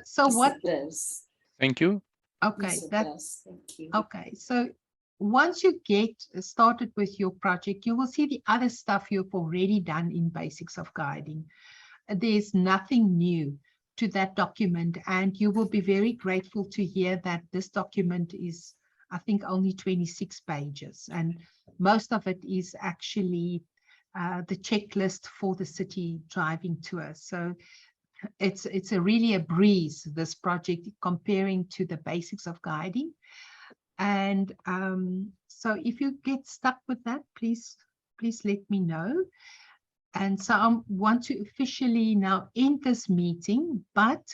So Yes, what? it does. Thank you. Okay, Yes, it that does. Thank you. okay. So once you get started with your project, you will see the other stuff you've already done in basics of guiding. There's nothing new to that document, and you will be very grateful to hear that this document is, I think, only 26 pages, and most of it is actually the checklist for the city driving tour. So it's really a breeze, this project, comparing to the basics of guiding. And so if you get stuck with that, please let me know. And so I want to officially now end this meeting, but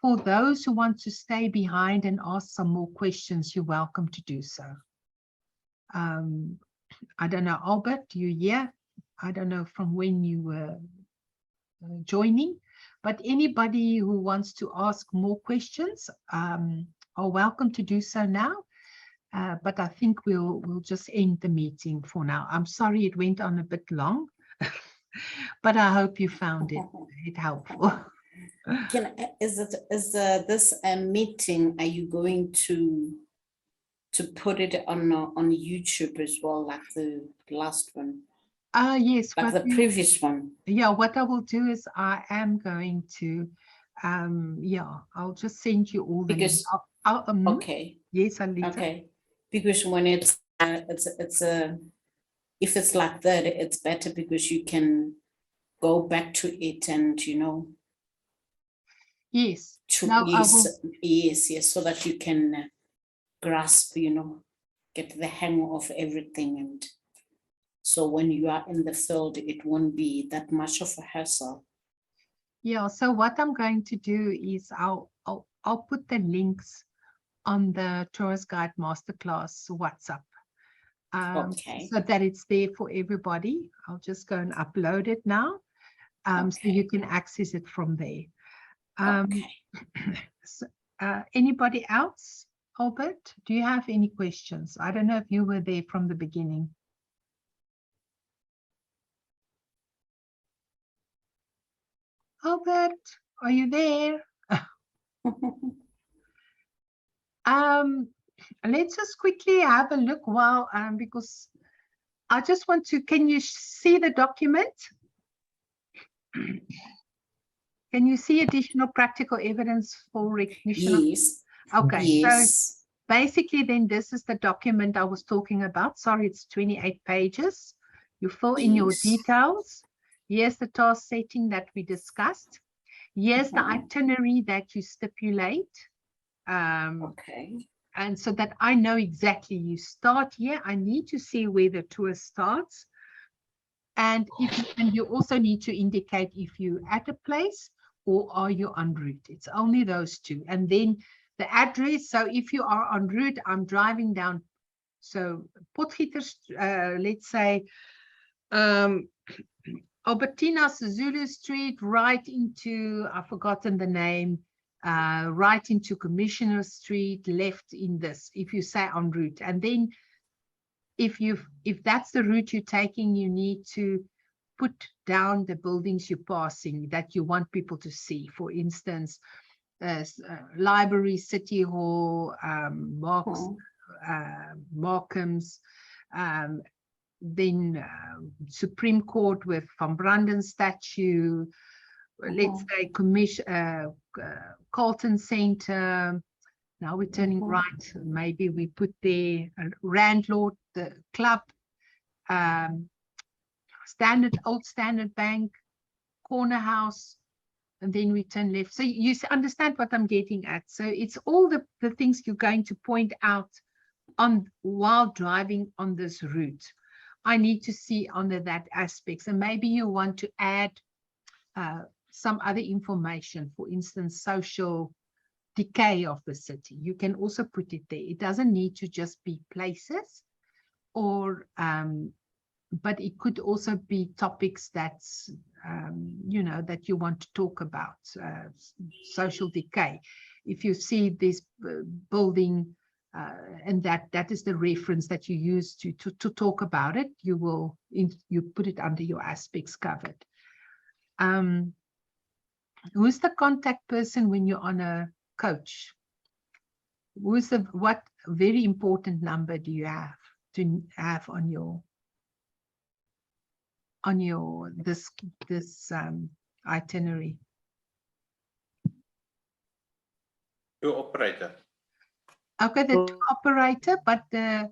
for those who want to stay behind and ask some more questions, you're welcome to do so. I don't know, Albert, you here? I don't know from when you were joining, but anybody who wants to ask more questions are welcome to do so now. But I think we'll just end the meeting for now. I'm sorry it went on a bit long, but I hope you found it helpful. Is this a meeting? Are you going to put it on YouTube as well, like the last one? Yes, like the previous one. Yeah, what I will do is I am going to, yeah, I'll just send you all the Because okay, yes, I'll leave okay, because when it's if it's like that, it's better because you can go back to it and yes. Now yes, so that you can grasp, get the hang of everything, and so when you are in the field, it won't be that much of a hassle. Yeah, so what I'm going to do is I'll put the links on the Tourist Guide Masterclass WhatsApp. Okay. So that it's there for everybody. I'll just go and upload it now. Okay. So you can access it from there. Okay. So, anybody else Albert, do you have any questions? I don't know if you were there from the beginning. Albert, are you there? Let's just quickly have a look while, because I just want to, can you see the document? Can you see additional practical evidence for recognition? Yes. Okay, so Yes. basically then this is the document I was talking about. Sorry, it's 28 pages. You fill in your Yes. details. Here's the task setting that we discussed. Here's the itinerary that you stipulate. Okay. And so that I know exactly you start here. I need to see where the tour starts. And you also need to indicate if you're at a place or are you en route. It's only those two. And then the address. So if you are en route, I'm driving down. So Potgieter, let's say Albertina Sisulu Street, right into, I've forgotten the name, right into Commissioner Street, left in this, if you say en route. And then if that's the route you're taking, you need to put down the buildings you're passing that you want people to see. For instance, library, city hall, Markham's, then Supreme Court with Van Branden statue, let's say Carlton Center. Now we're turning right. Maybe we put there Randlord, the club, Old Standard Bank, Corner House, and then we turn left. So you understand what I'm getting at. So it's all the things you're going to point out while driving on this route. I need to see under that aspect. So maybe you want to add some other information, for instance, social decay of the city. You can also put it there. It doesn't need to just be places, or but it could also be topics that's that you want to talk about, social decay. If you see this building, and that is the reference that you use to talk about it, you put it under your aspects covered. Who's the contact person when you're on a coach? What very important number do you have to have on this itinerary? Your operator. Okay, the tour operator, but the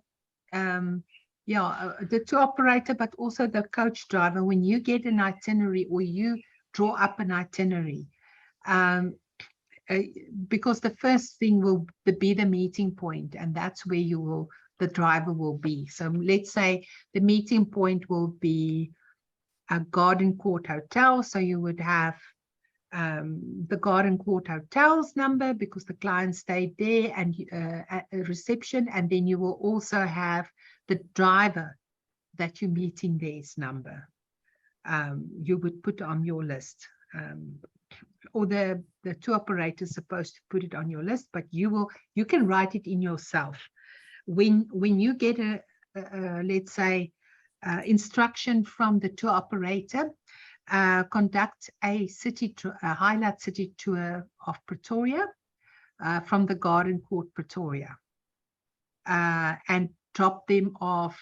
tour operator, but also the coach driver. When you get an itinerary or you draw up an itinerary, because the first thing will be the meeting point, and that's where the driver will be. So let's say the meeting point will be a Garden Court Hotel. So you would have the Garden Court Hotel's number because the client stayed there, and at a reception, and then you will also have the driver that you're meeting there's number. You would put on your list, or the tour operator is supposed to put it on your list, but you can write it in yourself. When you get a let's say instruction from the tour operator, conduct a highlight city tour of Pretoria from the Garden Court Pretoria, and drop them off.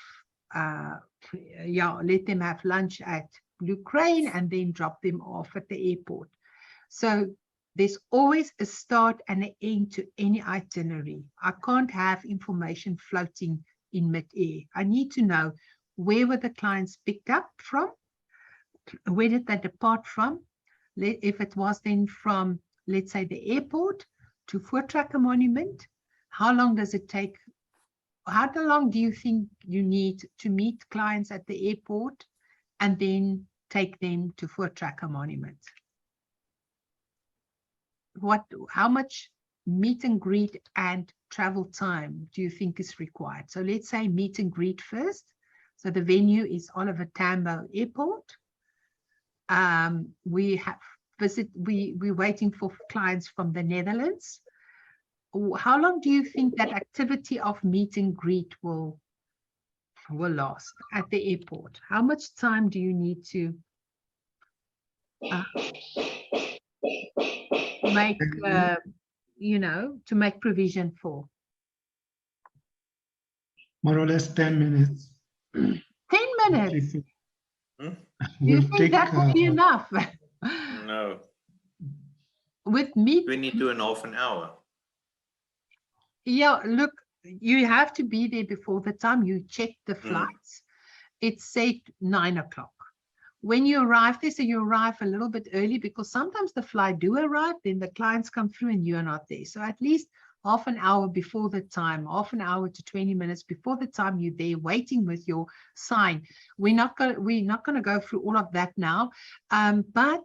Let them have lunch at Blue Crane and then drop them off at the airport. So there's always a start and an end to any itinerary. I can't have information floating in mid-air. I need to know where were the clients picked up from, where did they depart from? If it was then from, let's say, the airport to Voortrekker Monument, how long does it take? How long do you think you need to meet clients at the airport and then take them to Voortrekker Monument? How much meet and greet and travel time do you think is required? So let's say meet and greet first. So the venue is Oliver Tambo Airport. We're waiting for clients from the Netherlands how long do you think that activity of meet and greet will last at the airport? How much time do you need to make, to make provision for? More or less 10 minutes. 10 minutes? Hmm? Do you think that will be enough? No, With meet, 22.5 an hour. yeah, look, you have to be there before the time you check the flights. It's say 9 o'clock. When you arrive there, so you arrive a little bit early, because sometimes the flight do arrive, then the clients come through and you're not there. So at least half an hour before the time, half an hour to 20 minutes before the time you're there waiting with your sign. We're not going to go through all of that now, but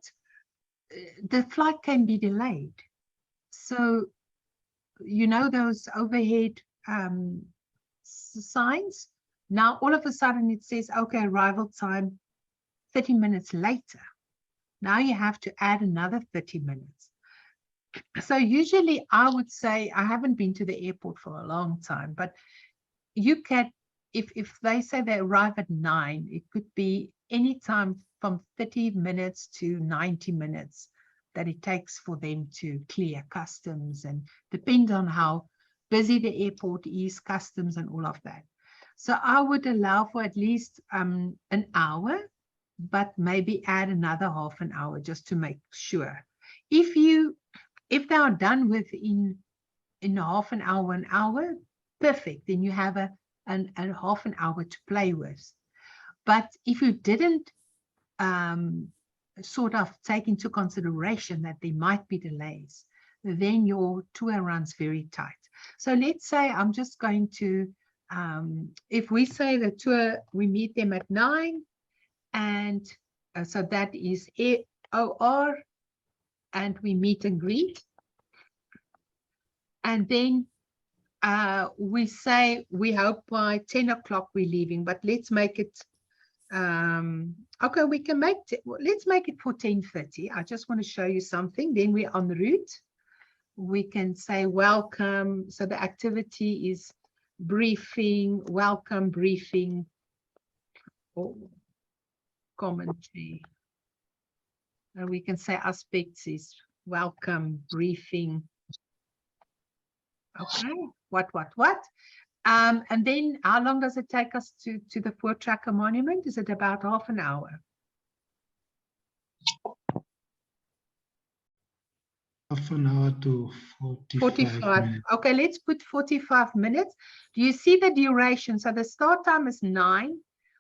the flight can be delayed. So, those overhead signs, now all of a sudden it says, okay, arrival time 30 minutes later. Now you have to add another 30 minutes. So usually I would say, I haven't been to the airport for a long time, but you can, if they say they arrive at 9, it could be any time from 30 minutes to 90 minutes that it takes for them to clear customs, and depend on how busy the airport is, customs and all of that. So I would allow for at least an hour, but maybe add another half an hour just to make sure. If they are done within half an hour, perfect. Then you have a half an hour to play with. But if you didn't sort of take into consideration that there might be delays, then your tour runs very tight. So let's say I'm just going to, if we say the tour, we meet them at 9, and so that is OR, and we meet and greet. And then we say we hope by 10 o'clock we're leaving, but let's make it, okay, we can make, let's make it for 10:30. I just want to show you something. Then we're en route. We can say welcome. So the activity is briefing, welcome, briefing, or commentary. And we can say aspects is welcome, briefing. Okay, what? And then how long does it take us to the Voortrekker Monument? Is it about half an hour? Half an hour to 45 minutes. Okay, let's put 45 minutes. Do you see the duration? So the start time is 9.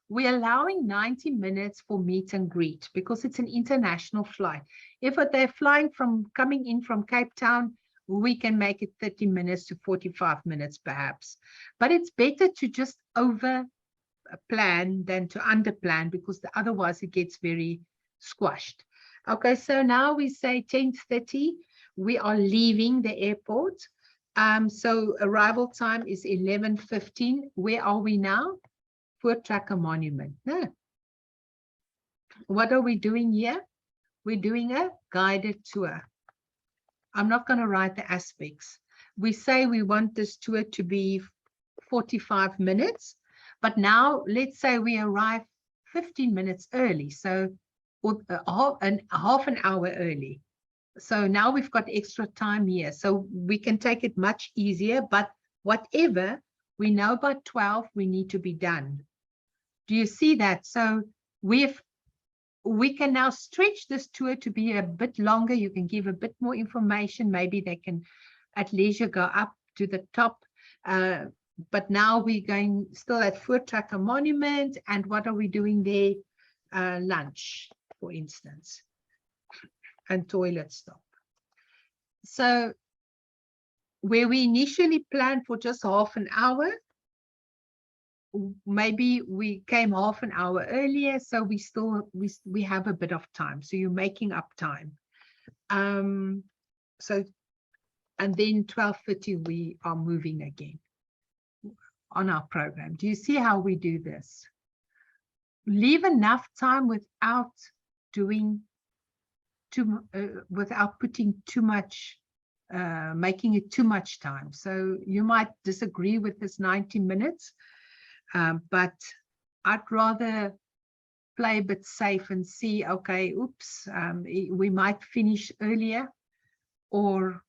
We're allowing 90 minutes for meet and greet because it's an international flight. If they're coming in from Cape Town, we can make it 30 minutes to 45 minutes perhaps. But it's better to just over plan than to under plan, because otherwise it gets very squashed. Okay, so now we say 10:30. We are leaving the airport. So arrival time is 11:15. Where are we now? Voortrekker Monument. No. What are we doing here? We're doing a guided tour. I'm not going to write the aspects. We say we want this tour to be 45 minutes, but now let's say we arrive 15 minutes early, so half an hour early. So now we've got extra time here, so we can take it much easier, but whatever, we know by 12 we need to be done. Do you see that? So we can now stretch this tour to be a bit longer. You can give a bit more information. Maybe they can at leisure go up to the top. But now we're going still at Voortrekker Monument. And what are we doing there? Lunch, for instance, and toilet stop. So where we initially planned for just half an hour, maybe we came half an hour earlier, so we have a bit of time. So you're making up time. So, and then 12:30 we are moving again on our program. Do you see how we do this? Leave enough time without doing without putting too much making it too much time. So you might disagree with this 90 minutes, but I'd rather play a bit safe and see, okay, oops, we might finish earlier, or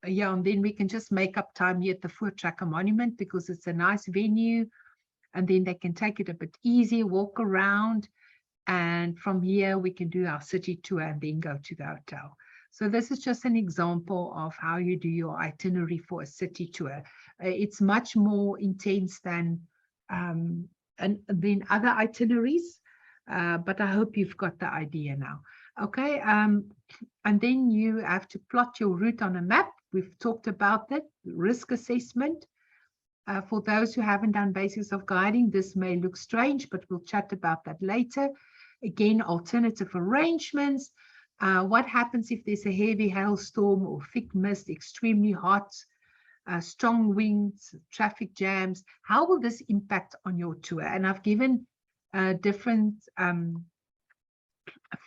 yeah, and then we can just make up time here at the Voortrekker Monument because it's a nice venue, and then they can take it a bit easy, walk around, and from here we can do our city tour and then go to the hotel. So this is just an example of how you do your itinerary for a city tour. It's much more intense than other itineraries, but I hope you've got the idea now. Okay, and then you have to plot your route on a map. We've talked about that, risk assessment. For those who haven't done basics of guiding, this may look strange, but we'll chat about that later. Again, alternative arrangements. What happens if there's a heavy hailstorm or thick mist, extremely hot, strong winds, traffic jams? How will this impact on your tour? And I've given different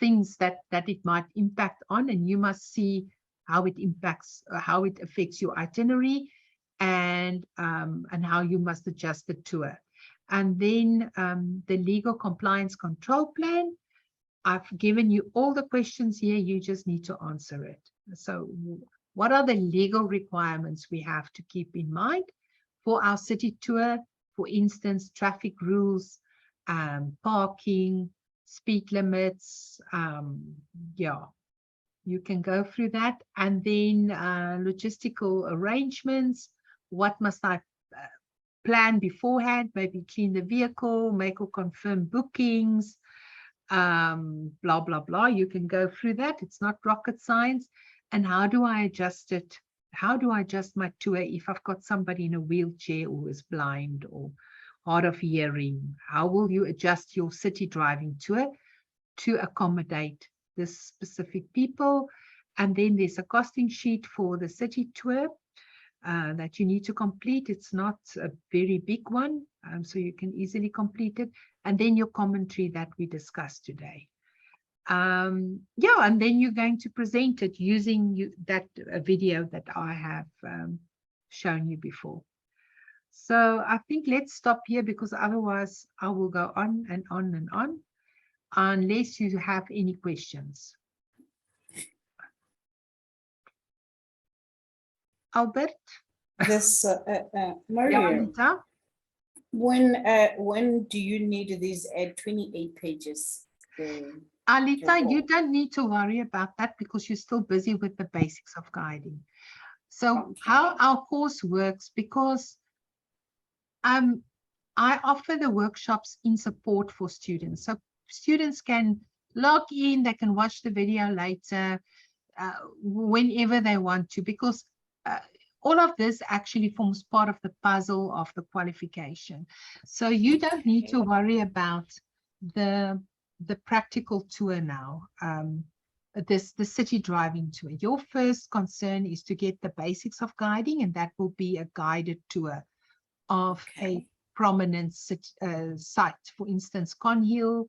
things that it might impact on, and you must see how it impacts, how it affects your itinerary, and how you must adjust the tour. And then the legal compliance control plan. I've given you all the questions here, you just need to answer it. So what are the legal requirements we have to keep in mind for our city tour? For instance, traffic rules, parking, speed limits, yeah, you can go through that. And then logistical arrangements. What must I plan beforehand? Maybe clean the vehicle, make or confirm bookings, blah, blah, blah. You can go through that. It's not rocket science. And how do I adjust it? How do I adjust my tour if I've got somebody in a wheelchair or is blind or hard of hearing? How will you adjust your city driving tour to accommodate this specific people? And then there's a costing sheet for the city tour that you need to complete. It's not a very big one, so you can easily complete it. And then your commentary that we discussed today. Yeah, and then you're going to present it using that video that I have shown you before. So I think let's stop here, because otherwise I will go on and on and on, unless you have any questions. Albert? This Yeah, Maria, Anita? when do you need these 28 pages? Alita, you report? don't need to worry about that because you're still busy with the basics of guiding. So Okay. how our course works, because I offer the workshops in support for students. So students can log in, they can watch the video later, whenever they want to, because all of this actually forms part of the puzzle of the qualification. So you don't need to worry about the practical tour now, the city driving tour. Your first concern is to get the basics of guiding, and that will be a guided tour of a prominent site, for instance, Conhill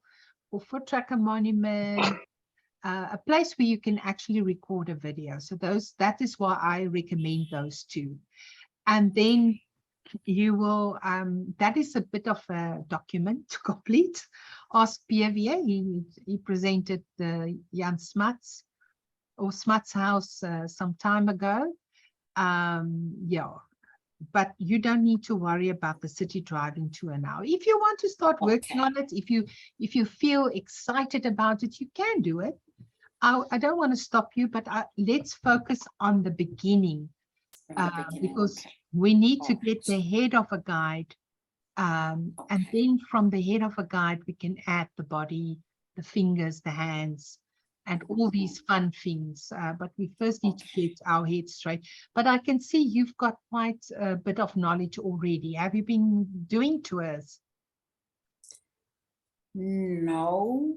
or Voortrekker Monument, a place where you can actually record a video. So that is why I recommend those two. And then you will, that is a bit of a document to complete. Ask PVA, he presented the Jan Smuts or Smuts House some time ago. Yeah, but you don't need to worry about the city driving tour now. If you want to start working on it, if you feel excited about it, you can do it. I don't want to stop you, but let's focus on the beginning, because we need to get the head of a guide, and then from the head of a guide we can add the body, the fingers, the hands, and all these fun things, but we first need to get our head straight. But I can see you've got quite a bit of knowledge already. Have you been doing tours? No,